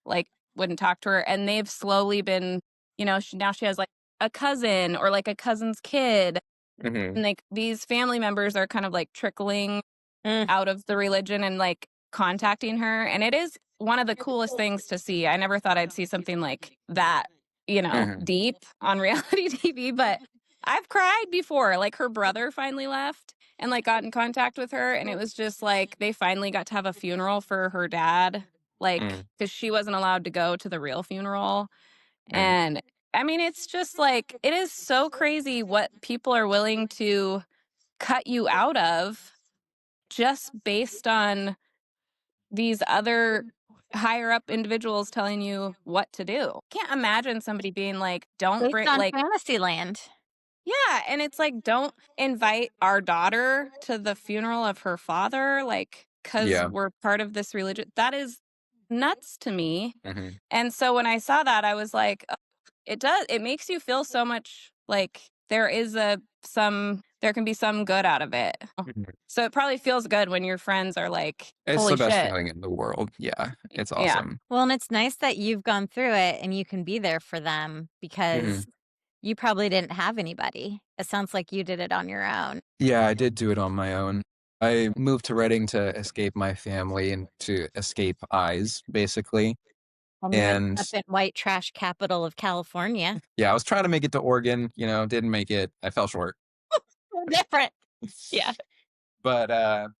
like wouldn't talk to her, and they've slowly been, now she has like a cousin or like a cousin's kid, Mm-hmm. and like these family members are kind of like trickling Mm. out of the religion and like contacting her, and it is one of the coolest things to see. I never thought I'd see something like that, Mm-hmm. deep on reality TV, but I've cried before. Like her brother finally left and like got in contact with her, and it was just like they finally got to have a funeral for her dad, like because she wasn't allowed to go to the real funeral. Mm-hmm. And I mean, it's just like it is so crazy what people are willing to cut you out of just based on these other higher up individuals telling you what to do. Can't imagine somebody being like, don't Based bring, on like, Fantasyland. yeah. And it's like, don't invite our daughter to the funeral of her father, like, because Yeah. we're part of this religion. That is nuts to me. Mm-hmm. And so when I saw that, I was like, "Oh, it makes you feel so much like there can be some good out of it." Mm-hmm. So it probably feels good when your friends are like, It's holy the best shit. feeling in the world. Yeah. It's Yeah. awesome. Well, and it's nice that you've gone through it and you can be there for them Mm-hmm. because you probably didn't have anybody. It sounds like you did it on your own. Yeah, I did do it on my own. I moved to Reading to escape my family and to escape eyes, basically. And you ended And up in white trash capital of California. yeah, I was trying to make it to Oregon, didn't make it. I fell short. Different. Yeah. But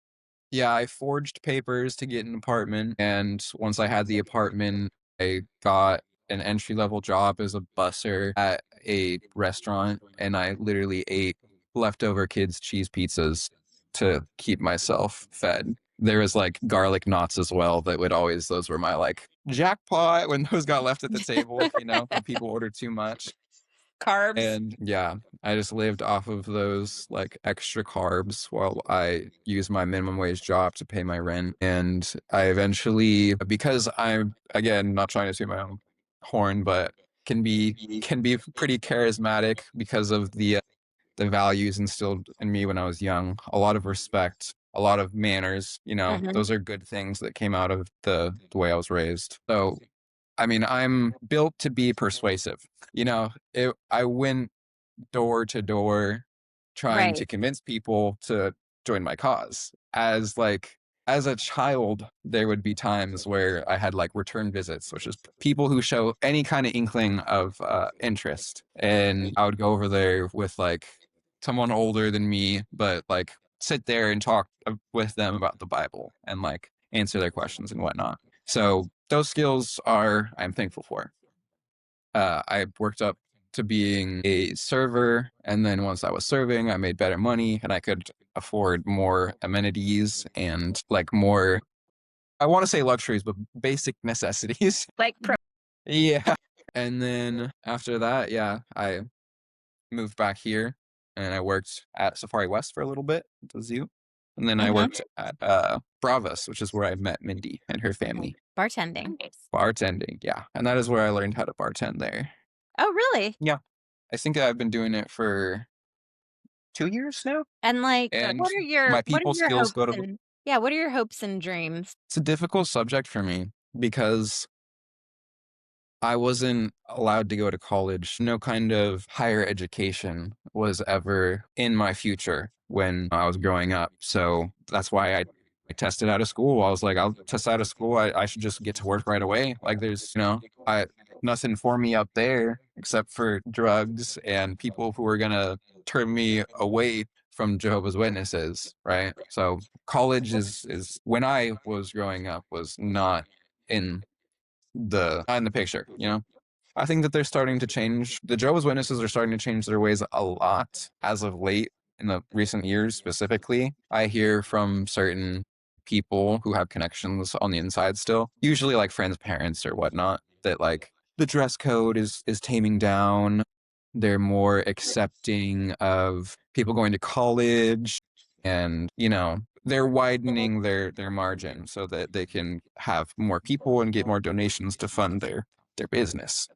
yeah, I forged papers to get an apartment, and once I had the apartment, I got an entry-level job as a busser at a restaurant, and I literally ate leftover kids' cheese pizzas to keep myself fed. There was like garlic knots as well those were my like jackpot when those got left at the table, when people ordered too much. Carbs. And yeah, I just lived off of those like extra carbs while I used my minimum wage job to pay my rent. And I eventually, because I'm again not trying to toot my own horn, but can be pretty charismatic because of the values instilled in me when I was young. A lot of respect, a lot of manners, Mhm. those are good things that came out of the way I was raised. So I mean, I'm built to be persuasive. I went door to door trying Right. to convince people to join my cause. As a child, there would be times where I had like return visits, which is people who show any kind of inkling of interest. And I would go over there with like someone older than me, but like sit there and talk with them about the Bible and like answer their questions and whatnot. So those skills I'm thankful for. I worked up to being a server, and then once I was serving, I made better money and I could afford more amenities and like more, I want to say luxuries, but basic necessities. Like, Yeah. And then after that, yeah, I moved back here and I worked at Safari West for a little bit, the zoo. And then I Mhm. worked at Bravos, which is where I met Mindy and her family. Bartending. Bartending, yeah. And that is where I learned how to bartend there. Oh, really? Yeah. I think I've been doing it for 2 years now. And like, And what are your my people skills hopes go to and yeah, what are your hopes and dreams? it's a difficult subject for me because I wasn't allowed to go to college. No kind of higher education was ever in my future when I was growing up. So that's why I tested out of school. I was like, I'll test out of school. I should just get to work right away. Like there's, nothing for me up there except for drugs and people who are gonna turn me away from Jehovah's Witnesses, right? So college is when I was growing up was not in the picture. I think that they're starting to change. The Jehovah's Witnesses are starting to change their ways a lot as of late in the recent years specifically. I hear from certain people who have connections on the inside still, usually like friends' parents or whatnot, that like the dress code is taming down. They're more accepting of people going to college, and they're widening their margin so that they can have more people and get more donations to fund their business.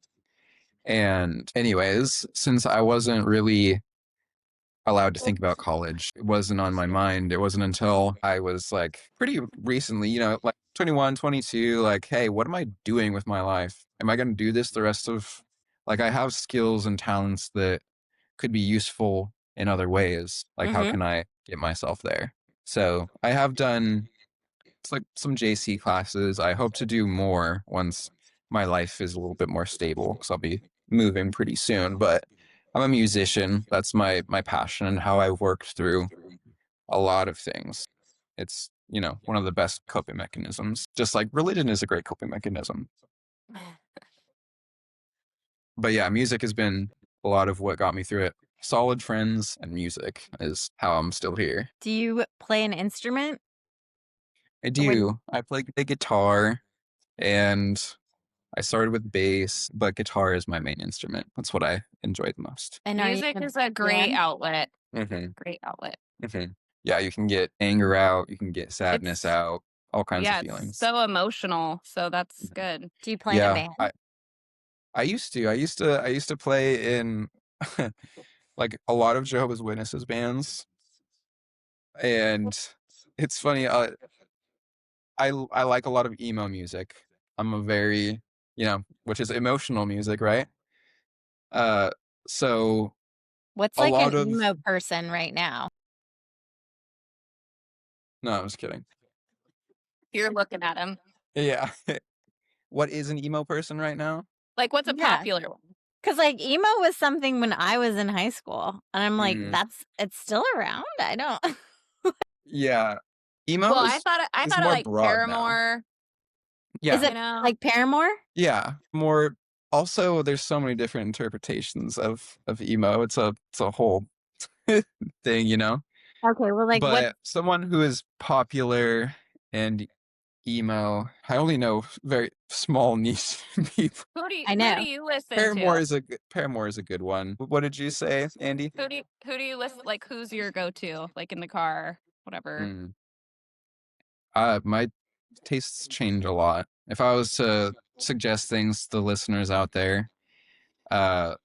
And anyways, since I wasn't really allowed to think about college, it wasn't on my mind. It wasn't until I was like pretty recently, like 21, 22, like, hey, what am I doing with my life? Am I going to do this the rest of, like, I have skills and talents that could be useful in other ways. Like, how can I get myself there? So I have done, it's like some JC classes. I hope to do more once my life is a little bit more stable, because I'll be moving pretty soon. But I'm a musician. That's my passion and how I've worked through a lot of things. It's, one of the best coping mechanisms. Just like religion is a great coping mechanism. But yeah, music has been a lot of what got me through it. Solid friends and music is how I'm still here. Do you play an instrument? I Or would do. I play the guitar, and I started with bass, but guitar is my main instrument. That's what I enjoy the most. and are you Music in is a a great band? outlet. Mm-hmm. Great outlet. Mm-hmm. Yeah, you can get anger out, you can get sadness It's out, all kinds of yeah, it's feelings. so emotional. So that's Mhm. good. Do you play in a Yeah, band? I used to. I used to play in like a lot of Jehovah's Witnesses bands, and it's funny. I like a lot of emo music. I'm a very, which is emotional music, right? Uh, so What's a like an lot of emo person right now? no, I'm just kidding. You're looking at him. Yeah, what is an emo person right now? Like, what's a Yeah. popular one? Because like emo was something when I was in high school, and I'm like, Mm, it's still around. I don't. yeah, emo Well, I is thought of more like broad now. Paramore. Is Yeah, You it know, like Paramore? yeah, more. Also, there's so many different interpretations of emo. It's a whole thing, Okay, well, like what? But someone who is popular and emo, I only know very small niche people. I who do know. you listen Paramore to? is a good one. What did you say, Andy? Who do you listen? Like, who's your go-to? Like in the car, whatever. Mm. My tastes change a lot. If I was to suggest things to the listeners out there, uh,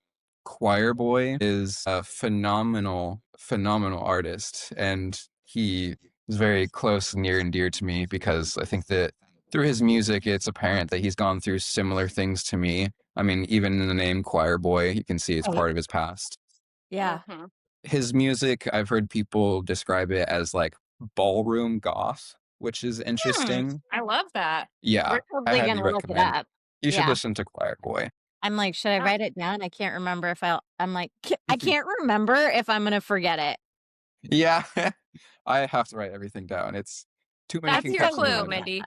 Choir Boy is a phenomenal, phenomenal artist, and he is very close, near and dear to me, because I think that through his music, it's apparent that he's gone through similar things to me. I mean, even in the name Choir Boy, you can see it's Right. part of his past. Yeah. Mm-hmm. His music, I've heard people describe it as like ballroom goth, which is Hmm. interesting. I love that. Yeah, We're I totally highly gonna look it recommend it. up. You should Yeah. listen to Choir Boy. I'm like, should I Uh, write it down? I can't remember if I'm like, I can't remember if I'm gonna forget it. Yeah, I have to write everything down. It's too many That's can your catch into clue, one. Mindy.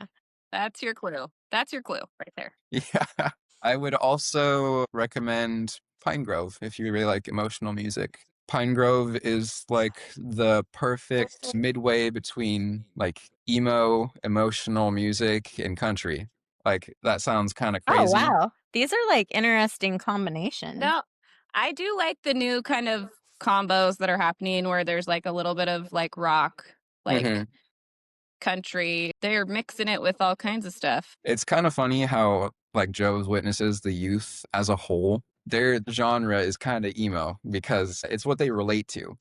That's your clue. That's your clue right there. Yeah. I would also recommend Pine Grove if you really like emotional music. Pine Grove is like the perfect midway between like emo, emotional music and country. Like that sounds kind of Oh crazy. wow, these are like interesting combinations. No, I do like the new kind of combos that are happening where there's like a little bit of like rock, Hmm. like country. They're mixing it with all kinds of stuff. It's kind of funny how like Joe's Witnesses, the youth as a whole, their genre is kind of emo because it's what they relate to,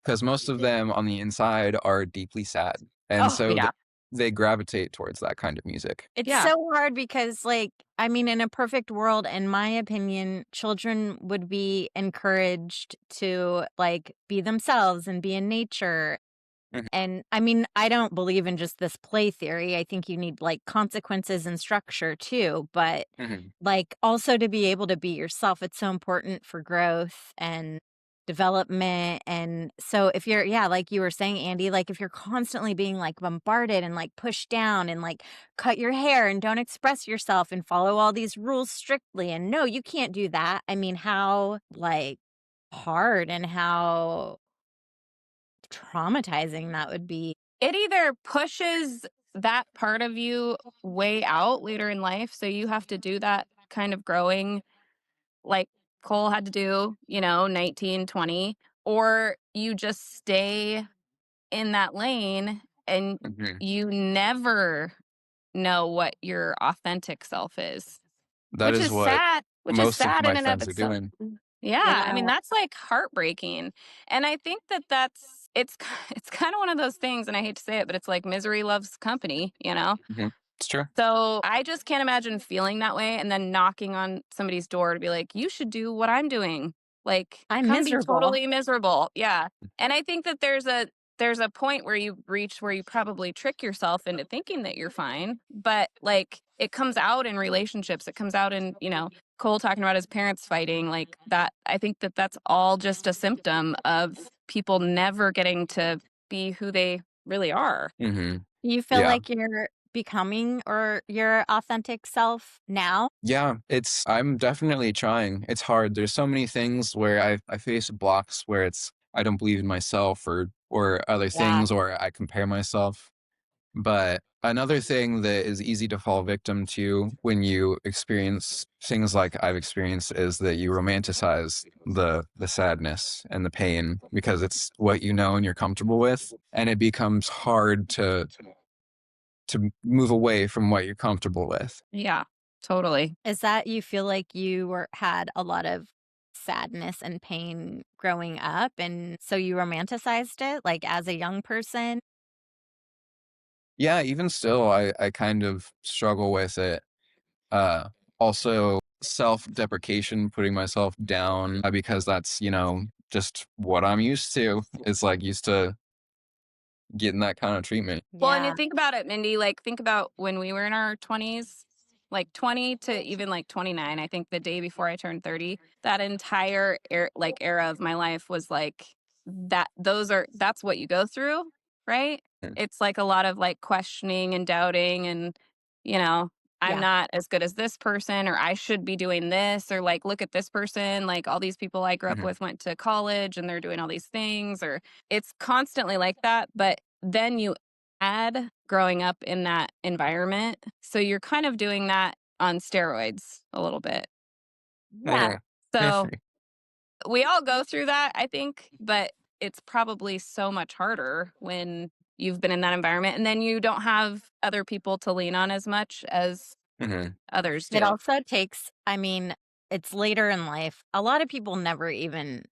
Because most of them on the inside are deeply sad. And Oh, so yeah. they gravitate towards that kind of music. It's Yeah. so hard because, like, I mean, in a perfect world, in my opinion, children would be encouraged to like be themselves and be in nature. Mhm, And I mean, I don't believe in just this play theory. I think you need like consequences and structure too. But mhm, like also to be able to be yourself, it's so important for growth and development. And so if you're, yeah, like you were saying, Andy, like if you're constantly being like bombarded and like pushed down and like cut your hair and don't express yourself and follow all these rules strictly, and no, you can't do that. I mean, how like hard and how traumatizing that would be. It either pushes that part of you way out later in life. So you have to do that kind of growing, like Cole had to do, 19, 20, or you just stay in that lane and Mhm. you never know what your authentic self is, That is what which is most of sad in my and of friends are itself. doing. Yeah, I Yeah, mean, that's, like, heartbreaking, and I think that it's it's kinda one of those things, and I hate to say it, but it's like misery loves company, you know? Mhm. It's true. So, I just can't imagine feeling that way and then knocking on somebody's door to be like, "You should do what I'm doing. Like, I'm come be miserable. totally miserable." Yeah, and I think that there's a point where you reach where you probably trick yourself into thinking that you're fine, but, like, it comes out in relationships, it comes out in, Cole talking about his parents fighting, like, that I think that that's all just a symptom of people never getting to be who they really are. Mhm. You feel Yeah. like you're becoming or your authentic self now? Yeah, I'm definitely trying. It's hard. There's so many things where I face blocks where it's I don't believe in myself or other Yeah. things or I compare myself. But another thing that is easy to fall victim to when you experience things like I've experienced is that you romanticize the sadness and the pain because it's what you know and you're comfortable with, and it becomes hard to move away from what you're comfortable with. Yeah, totally. Is that you feel like you had a lot of sadness and pain growing up, and so you romanticized it, like, as a young person? Yeah, even still, I kind of struggle with it. Uh, Also, self-deprecation, putting myself down because that's, just what I'm used to. It's like used to getting that kind of treatment. Well, and you Yeah, think about it, Mindy, like, think about when we were in our 20s, like 20 to even like 29, I think the day before I turned 30, that entire era of my life was like that's what you go through, right? Mm, It's like a lot of like questioning and doubting and, you know, I'm yeah, not as good as this person or I should be doing this or like look at this person, like all these people I grew up mhm, with went to college and they're doing all these things or it's constantly like that, but then you add growing up in that environment, so you're kind of doing that on steroids a little bit. yeah. mhm. So, we all go through that, I think, but it's probably so much harder when you've been in that environment, and then you don't have other people to lean on as much as Mhm. others It do. also takes I mean, it's later in life. A lot of people never even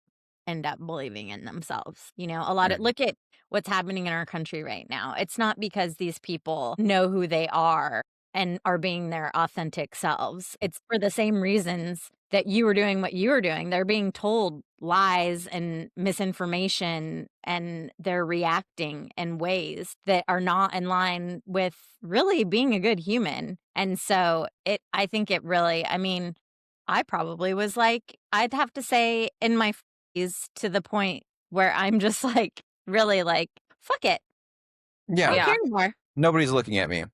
end up believing in themselves, a lot of Mhm. look at what's happening in our country right now. It's not because these people know who they are and are being their authentic selves. It's for the same reasons that you were doing what you were doing. They're being told lies and misinformation, and they're reacting in ways that are not in line with really being a good human. And so I think it really, I mean, I probably was like, I'd have to say in my 40s to the point where I'm just like, really like, fuck it. I Yeah, don't care Yeah. anymore. nobody's looking at me.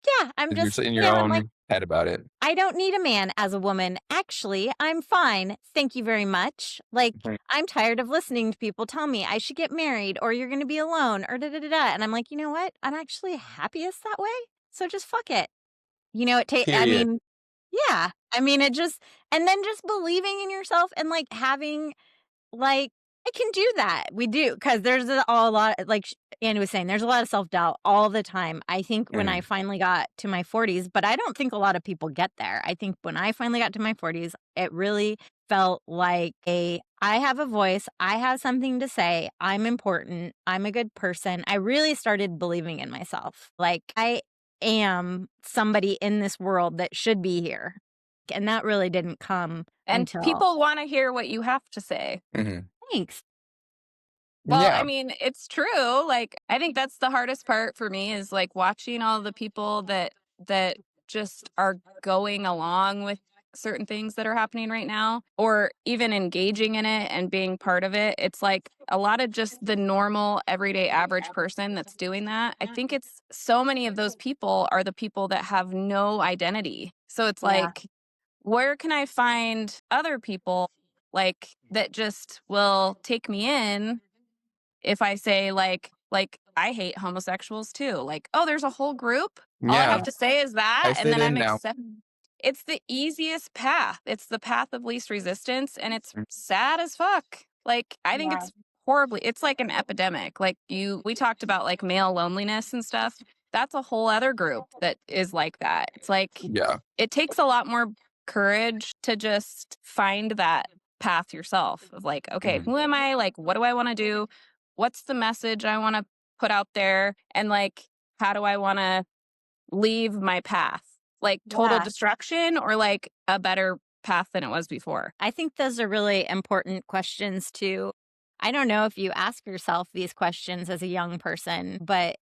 Yeah, I'm You're just, in your I'm like, own head about it. I don't need a man as a woman. Actually, I'm fine. Thank you very much. Like, Mhm. I'm tired of listening to people tell me I should get married or you're going to be alone or da da da da. And I'm like, you know what? I'm actually happiest that way. So just fuck it. I Period. mean, yeah. I mean, and then just believing in yourself and like having like, I can do that. We do because there's a lot like Andy was saying, there's a lot of self-doubt all the time. I think when I Mhm. finally got to my 40s, but I don't think a lot of people get there. I think when I finally got to my 40s, it really felt like I have a voice, I have something to say, I'm important, I'm a good person. I really started believing in myself. Like I am somebody in this world that should be here. And that really didn't come And until people wanna hear what you have to say. Mhm. thanks. Well, I Yeah. mean, it's true, like, I think that's the hardest part for me is, like, watching all the people that just are going along with certain things that are happening right now, or even engaging in it and being part of it. It's, like, a lot of just the normal, everyday, average person that's doing that. I think it's so many of those people are the people that have no identity. So it's, Yeah. like, where can I find other people, like, that just will take me in if I say I hate homosexuals too, like, "Oh, there's a whole group? All I have Yeah. to say is I that, and fit then in I'm now. it's the easiest path. It's the path of least resistance, and it's sad as fuck. Like, I think Yeah. it's horribly, it's like an epidemic. Like, we talked about like male loneliness and stuff. That's a whole other group that is like that. It's like, Yeah. it takes a lot more courage to just find that path yourself of like, okay, Mhm. who am I? Like, what do I want to do? What's the message I want to put out there? And like, how do I want to leave my path? Like total Yeah. destruction or like a better path than it was before? I think those are really important questions too. I don't know if you ask yourself these questions as a young person, but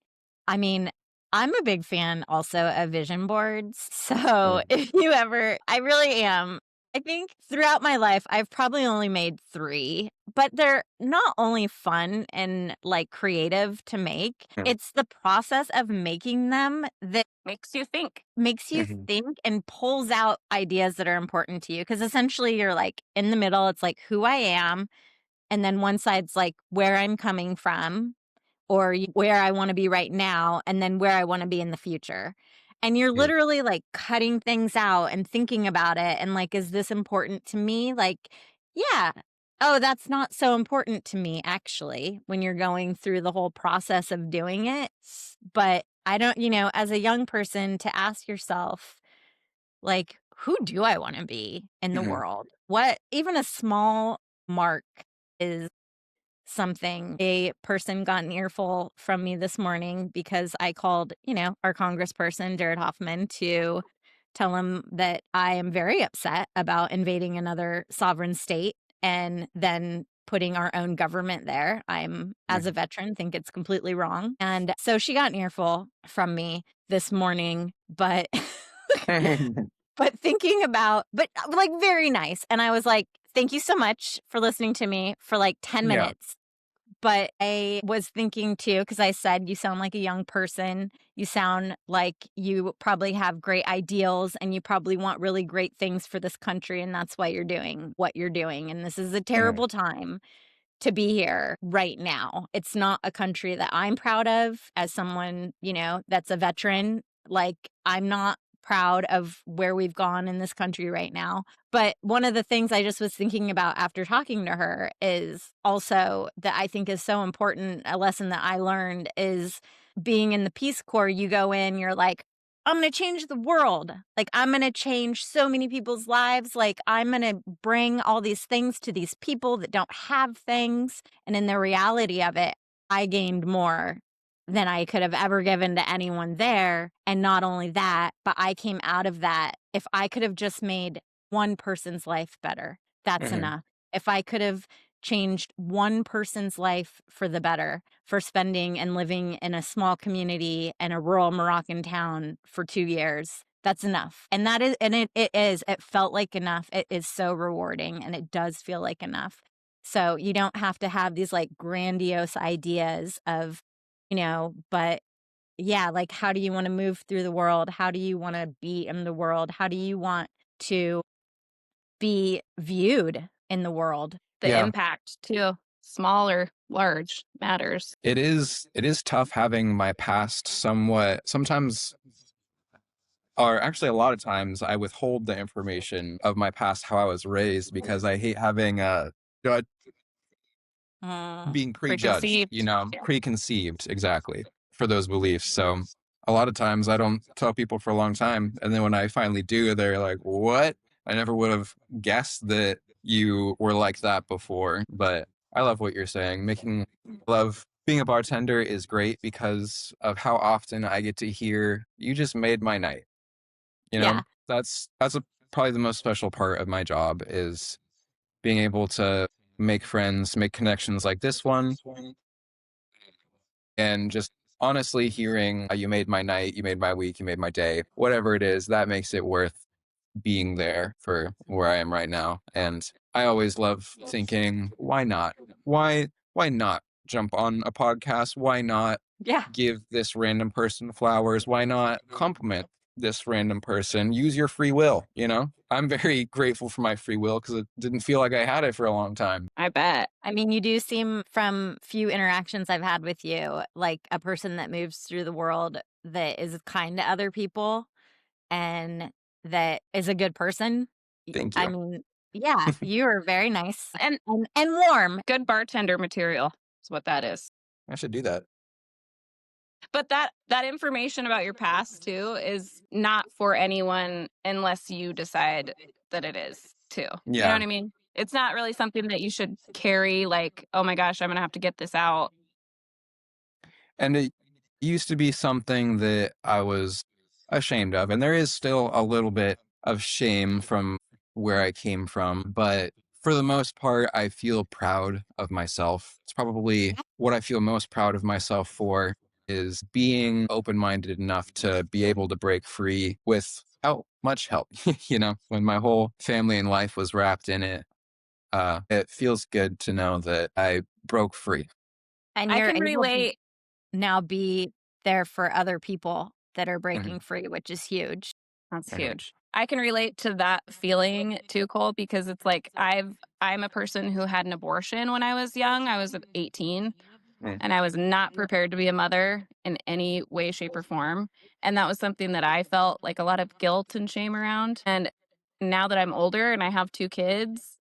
I mean, I'm a big fan also of vision boards. So Mm. if you ever, I really am. I think throughout my life, I've probably only made 3, but they're not only fun and like creative to make, Mm. it's the process of making them that Makes you think. makes you Mhm. think and pulls out ideas that are important to you. Because essentially, you're like in the middle, it's like who I am. And then one side's like where I'm coming from or where I want to be right now, and then where I want to be in the future. And you're Mm. literally like cutting things out and thinking about it. And like, is this important to me? Like, yeah. Oh, that's not so important to me, actually, when you're going through the whole process of doing it. But I don't, as a young person, to ask yourself, like, who do I want to be in the Mhm. world? What, even a small mark is something. A person got an earful from me this morning because I called, our congressperson, Jared Hoffman, to tell him that I am very upset about invading another sovereign state and then putting our own government there. As a Mhm. veteran, think it's completely wrong. And so she got an earful from me this morning, but but thinking about, but like very nice. And I was like, thank you so much for listening to me for like 10 Yeah. minutes. But I was thinking too, because I said, you sound like a young person. You sound like you probably have great ideals and you probably want really great things for this country. And that's why you're doing what you're doing. And this is a Mhm. terrible time to be here right now. It's not a country that I'm proud of as someone, that's a veteran. Like, I'm not proud of where we've gone in this country right now. But one of the things I just was thinking about after talking to her is also that I think is so important. A lesson that I learned is being in the Peace Corps, you go in, you're like, I'm going to change the world. Like, I'm going to change so many people's lives. Like, I'm going to bring all these things to these people that don't have things. And in the reality of it, I gained more than I could have ever given to anyone there. And not only that, but I came out of that. If I could have just made one person's life better, that's Mhm. enough. If I could have changed one person's life for the better for spending and living in a small community in a rural Moroccan town for 2 years, that's enough. And that is, and it felt like enough. It is so rewarding and it does feel like enough. So you don't have to have these like grandiose ideas of, but yeah, like how do you want to move through the world? How do you want to be in the world? How do you want to be viewed in the world? The Yeah. impact too, small or large, matters. It is tough having my past somewhat sometimes, or actually a lot of times I withhold the information of my past, how I was raised, because I hate having being prejudged, Preconceived. preconceived, exactly, for those beliefs. So a lot of times I don't tell people for a long time. And then when I finally do, they're like, what? I never would have guessed that you were like that before. But I love what you're saying. Love being a bartender is great because of how often I get to hear, you just made my night. You know, Yeah. probably the most special part of my job is being able to make friends, make connections like this one, and just honestly hearing, you made my night, you made my week, you made my day, whatever it is, that makes it worth being there for where I am right now. And I always love thinking, why not? Why not jump on a podcast? Why not Yeah. give this random person flowers? Why not compliment this random person? Use your free will. I'm very grateful for my free will because it didn't feel like I had it for a long time. I bet. I mean, you do seem from few interactions I've had with you like a person that moves through the world that is kind to other people. And that is a good person. Thank I you. mean, yeah, you are very nice And and warm. good bartender material is what that is. I should do that. But that information about your past too is not for anyone unless you decide that it is too. You know Yeah. what I mean? It's not really something that you should carry like, "Oh my gosh, I'm gonna have to get this out." And it used to be something that I was ashamed of. And there is still a little bit of shame from where I came from. But for the most part, I feel proud of myself. It's probably what I feel most proud of myself for is being open minded enough to be able to break free without much help. When my whole family and life was wrapped in it, it feels good to know that I broke free. And I you're can able to relate. now be there for other people that are Mhm, breaking free, which is huge. That's mhm, huge. I can relate to that feeling too, Cole, because it's like I'm a person who had an abortion when I was young. I was 18 mm, and I was not prepared to be a mother in any way, shape, or form. And that was something that I felt like a lot of guilt and shame around. And now that I'm older and I have two kids,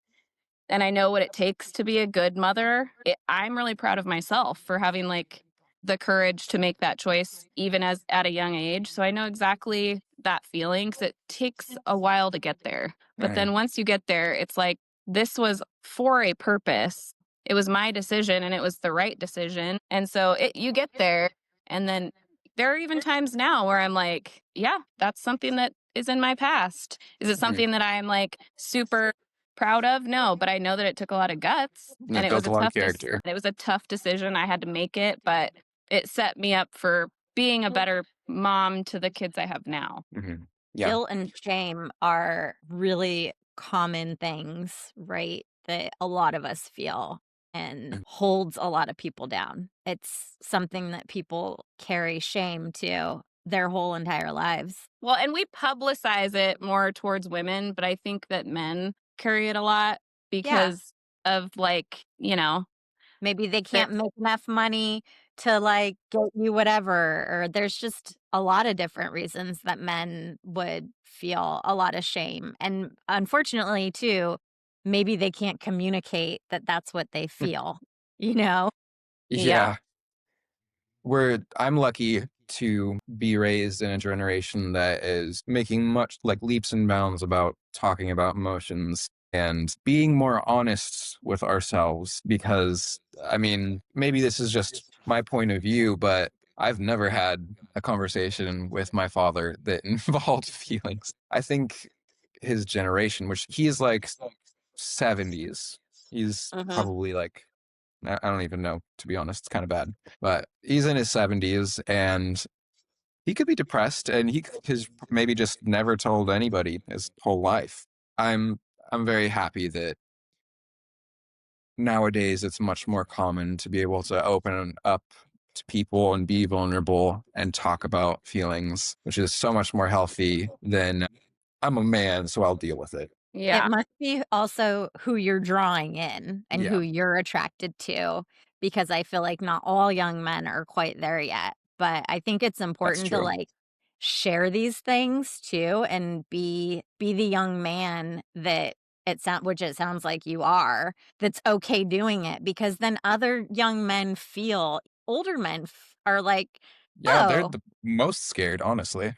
and I know what it takes to be a good mother, I'm really proud of myself for having like the courage to make that choice even as at a young age. So I know exactly that feeling because it takes a while to get there. But mhm. then once you get there, it's like this was for a purpose. It was my decision and it was the right decision. And so you get there and then there are even times now where I'm like, yeah, that's something that is in my past. Is it Mhm. something that I'm like super proud of? No, but I know that it took a lot of guts And and it built a lot of character. it was a tough decision. I had to make it, but it set me up for being a better mom to the kids I have now. Mhm. Yeah. Guilt and shame are really common things, right? That a lot of us feel and Mm. holds a lot of people down. It's something that people carry shame to their whole entire lives. Well, and we publicize it more towards women, but I think that men carry it a lot Yeah. because of like, Maybe they their can't make enough money to, like, get you whatever, or there's just a lot of different reasons that men would feel a lot of shame, and unfortunately, too, maybe they can't communicate that that's what they feel, you know? yeah. Yeah. I'm lucky to be raised in a generation that is making much like leaps and bounds about talking about emotions and being more honest with ourselves because I mean, maybe this is just my point of view, but I've never had a conversation with my father that involved feelings. I think his generation, which he's like 70s, he's Mhm. probably like I don't even know, to be honest. It's kind of bad. But he's in his 70s and he could be depressed and has maybe just never told anybody his whole life. I'm I'm very happy that nowadays it's much more common to be able to open up to people and be vulnerable and talk about feelings, which is so much more healthy than I'm a man, so I'll deal with it. It Yeah. must be also who you're drawing in and who Yeah, you're attracted to, because I feel like not all young men are quite there yet. But I think it's that's important to true. like share these things too and be the young man that which it sounds like you are, that's okay doing it because then other young men feel older men are like, Yeah, they're oh, the most scared, honestly.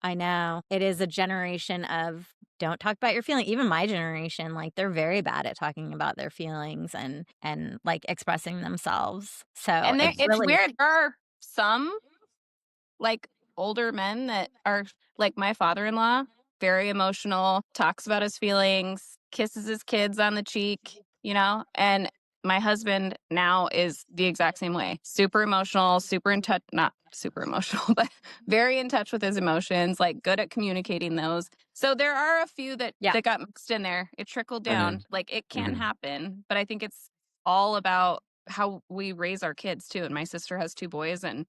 I know. It is a generation of don't talk about your feeling. Even my generation, like they're very bad at talking about their feelings and like expressing themselves. So And it's it's really weird. There are some like older men that are like my father-in-law, very emotional, talks about his feelings, kisses his kids on the cheek. And my husband now is the exact same way. Super emotional, super in touch, not super emotional, but very in touch with his emotions, like good at communicating those. So there are a few that yeah, that got mixed in there. It trickled Mhm, down. Like it can mhm. happen, but I think it's all about how we raise our kids too. And my sister has two boys and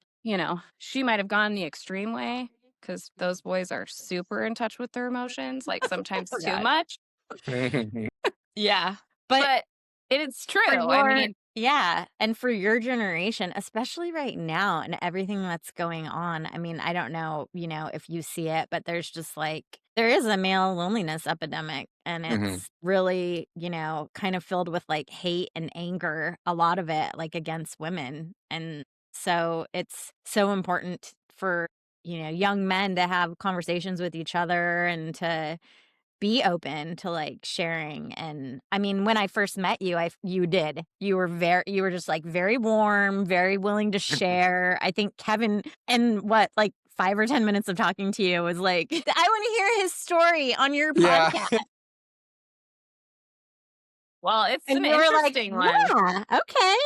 she might have gone the extreme way because those boys are super in touch with their emotions, like sometimes too forgot. much. Yeah. But But it's true. for I your mean, yeah, and for your generation, especially right now and everything that's going on. I mean, I don't know, if you see it, but there's just like There is a male loneliness epidemic, and Mhm. it's really, kind of filled with, like, hate and anger, a lot of it, like, against women, and so it's so important for, young men to have conversations with each other and to be open to, like, sharing, and, I mean, when I first met you, you did. You were just, like, very warm, very willing to share. I think Kevin in what, like, 5 or 10 minutes of talking to you was like, "I wanna hear his story on your Yeah. podcast," Well, it's and an you were like, interesting one, "Yeah, okay."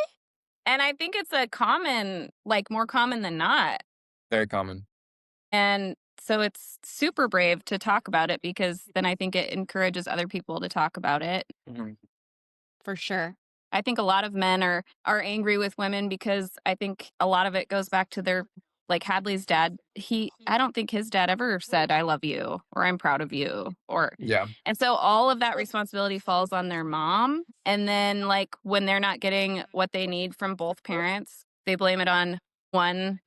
and I think it's a common like, more common than not, Very common. and so it's super brave to talk about it because then I think it encourages other people to talk about it. Mhm. For sure. I think a lot of men are angry with women because I think a lot of it goes back to their like Hadley's dad. I don't think his dad ever said I love you or I'm proud of you or Yeah. and so all of that responsibility falls on their mom and then like when they're not getting what they need from both parents, they blame it on one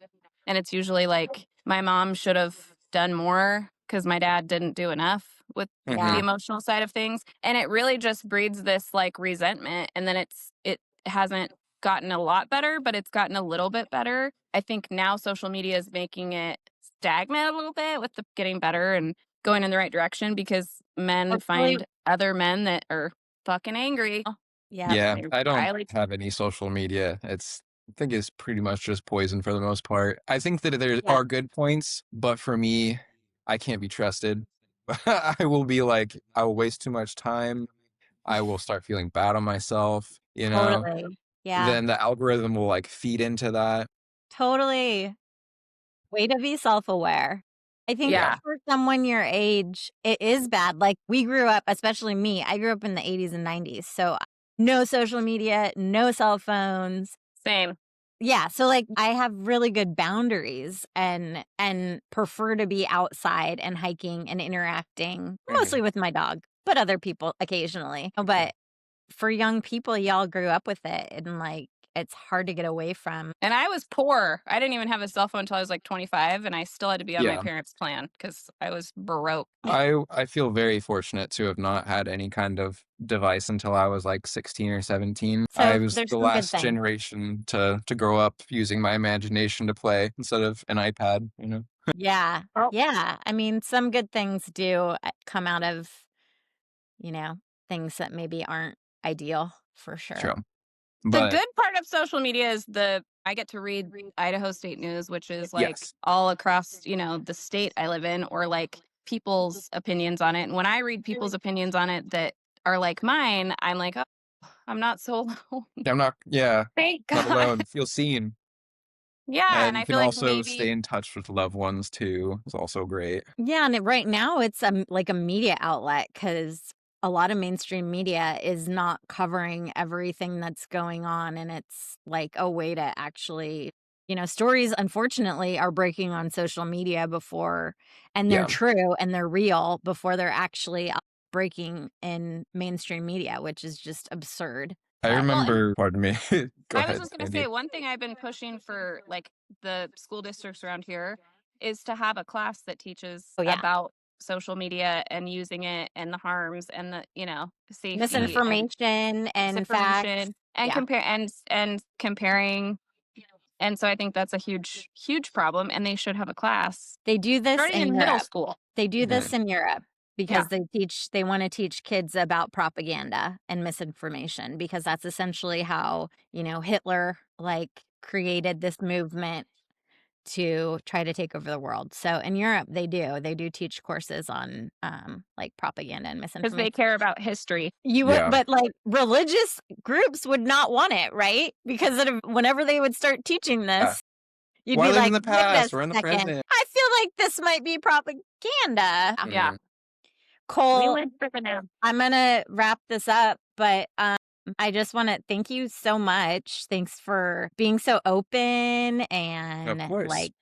and it's usually like my mom should have done more because my dad didn't do enough with the Yeah, Mhm. emotional side of things. And it really just breeds this like resentment. And then it hasn't gotten a lot better, but it's gotten a little bit better. I think now social media is making it stagnant a little bit with the getting better and going in the right direction because men hopefully. find other men that are fucking angry. Yep. Yeah, They I don't rile each have any social media. I think it's pretty much just poison for the most part. I think that there Yeah, are good points, but for me, I can't be trusted. I will be like, I will waste too much time. I will start feeling bad on myself, you know? totally. Yeah, Then the algorithm will like feed into that. totally. Way to be self-aware. I think Yeah. Yeah, for someone your age, it is bad. Like, we grew up, especially me, I grew up in the '80s and '90s, so no social media, no cell phones. same. Yeah, so, like, I have really good boundaries and prefer to be outside and hiking and interacting, mostly Mhm. with my dog, but other people occasionally. But for young people, y'all grew up with it, and, like, it's hard to get away from. And I was poor. I didn't even have a cell phone until I was like 25, and I still had to be on my Yeah. parents' plan because I was broke. I feel very fortunate to have not had any kind of device until I was like 16 or 17. I So, was there's the some good last things. generation to grow up using my imagination to play instead of an iPad, you know? Yeah. Oh. Yeah. I mean, some good things do come out of, you know, things that maybe aren't ideal for sure. True. The But good part of social media is I get to read Idaho State News, which is like yes, all across, the state I live in, or like people's opinions on it. And when I read people's opinions on it that are like mine, I'm like, oh, I'm not so alone. I'm not, yeah, Thank not God. alone. Feel seen. Yeah. And And you I can feel like also maybe stay in touch with loved ones too. It's also great. Yeah, and right now it's like a media outlet because a lot of mainstream media is not covering everything that's going on, and it's like a way to actually, stories unfortunately are breaking on social media before, and they're Yeah. true and they're real before they're actually breaking in mainstream media, which is just absurd. I But well, and remember, pardon me. Go I was ahead, just going to Andy. say one thing I've been pushing for like the school districts around here is to have a class that teaches oh yeah, about social media and using it and the harms and the, Mhm. safety and misinformation and facts. misinformation and Yeah, comparing. And so I think that's a huge, huge problem. And they should have a class they do this starting in in middle Europe. school. They do this Mhm. in Europe Yeah. because they wanna teach kids about propaganda and misinformation because that's essentially how, Hitler, like, created this movement to try to take over the world. So in Europe, they do. They do teach courses on, like, propaganda and Because they misinformation. care about history. You would Yeah. but, like, religious groups would not want it, right? Because whenever they would start teaching Yeah. this, you'd Why be live in like, the "Wait a past? We're in the second. present. I feel like this might be propaganda." Yeah. Mhm. We Cole, live for the now. I'm gonna wrap this up, but I just want to thank you so much. Thanks for being so open Of and course. like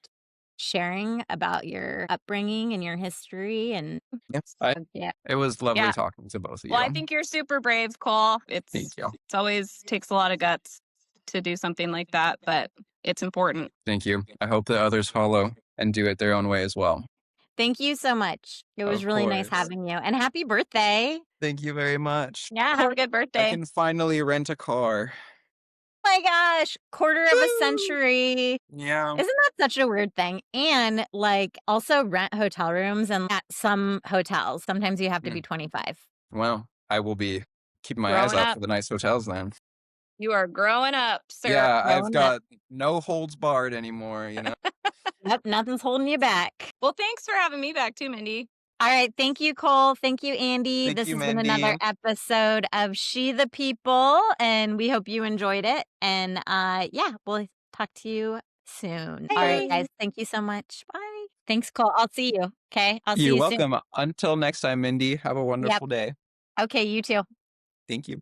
sharing about your upbringing and your history. And Yep. yeah, It was lovely Yeah. talking to both of Well, I you. think you're super brave, Cole. Thank you. It's always takes a lot of guts to do something like that, but it's important. Thank you. I hope that others follow and do it their own way as well. Thank you so much. It was Of really nice course. having you, and happy birthday. Thank you very much. Yeah, have a good I birthday. can finally rent a car. My gosh, quarter of a Woo! century. Yeah. Isn't that such a weird thing? And, like, also rent hotel rooms and at some hotels, sometimes you have to be 25. Well, I will be keeping my eyes Growing out up. for the nice hotels then. You are growing up, sir. Yeah, I've Growing up. got no holds barred anymore, you know? Yep, nothing's holding you back. Well, thanks for having me back too, Mindy. All right, thank you, Cole. Thank you, Andy. Thank This you, has been Mindy. another episode of She the People, and we hope you enjoyed it. And yeah, we'll talk to you soon. All right, Bye. guys. Thank you so much. Bye. Thanks, Cole. I'll see you. Okay. I'll see You're you soon. welcome. Until next time, Mindy, have a Yep. wonderful day. Okay, you too. Thank you.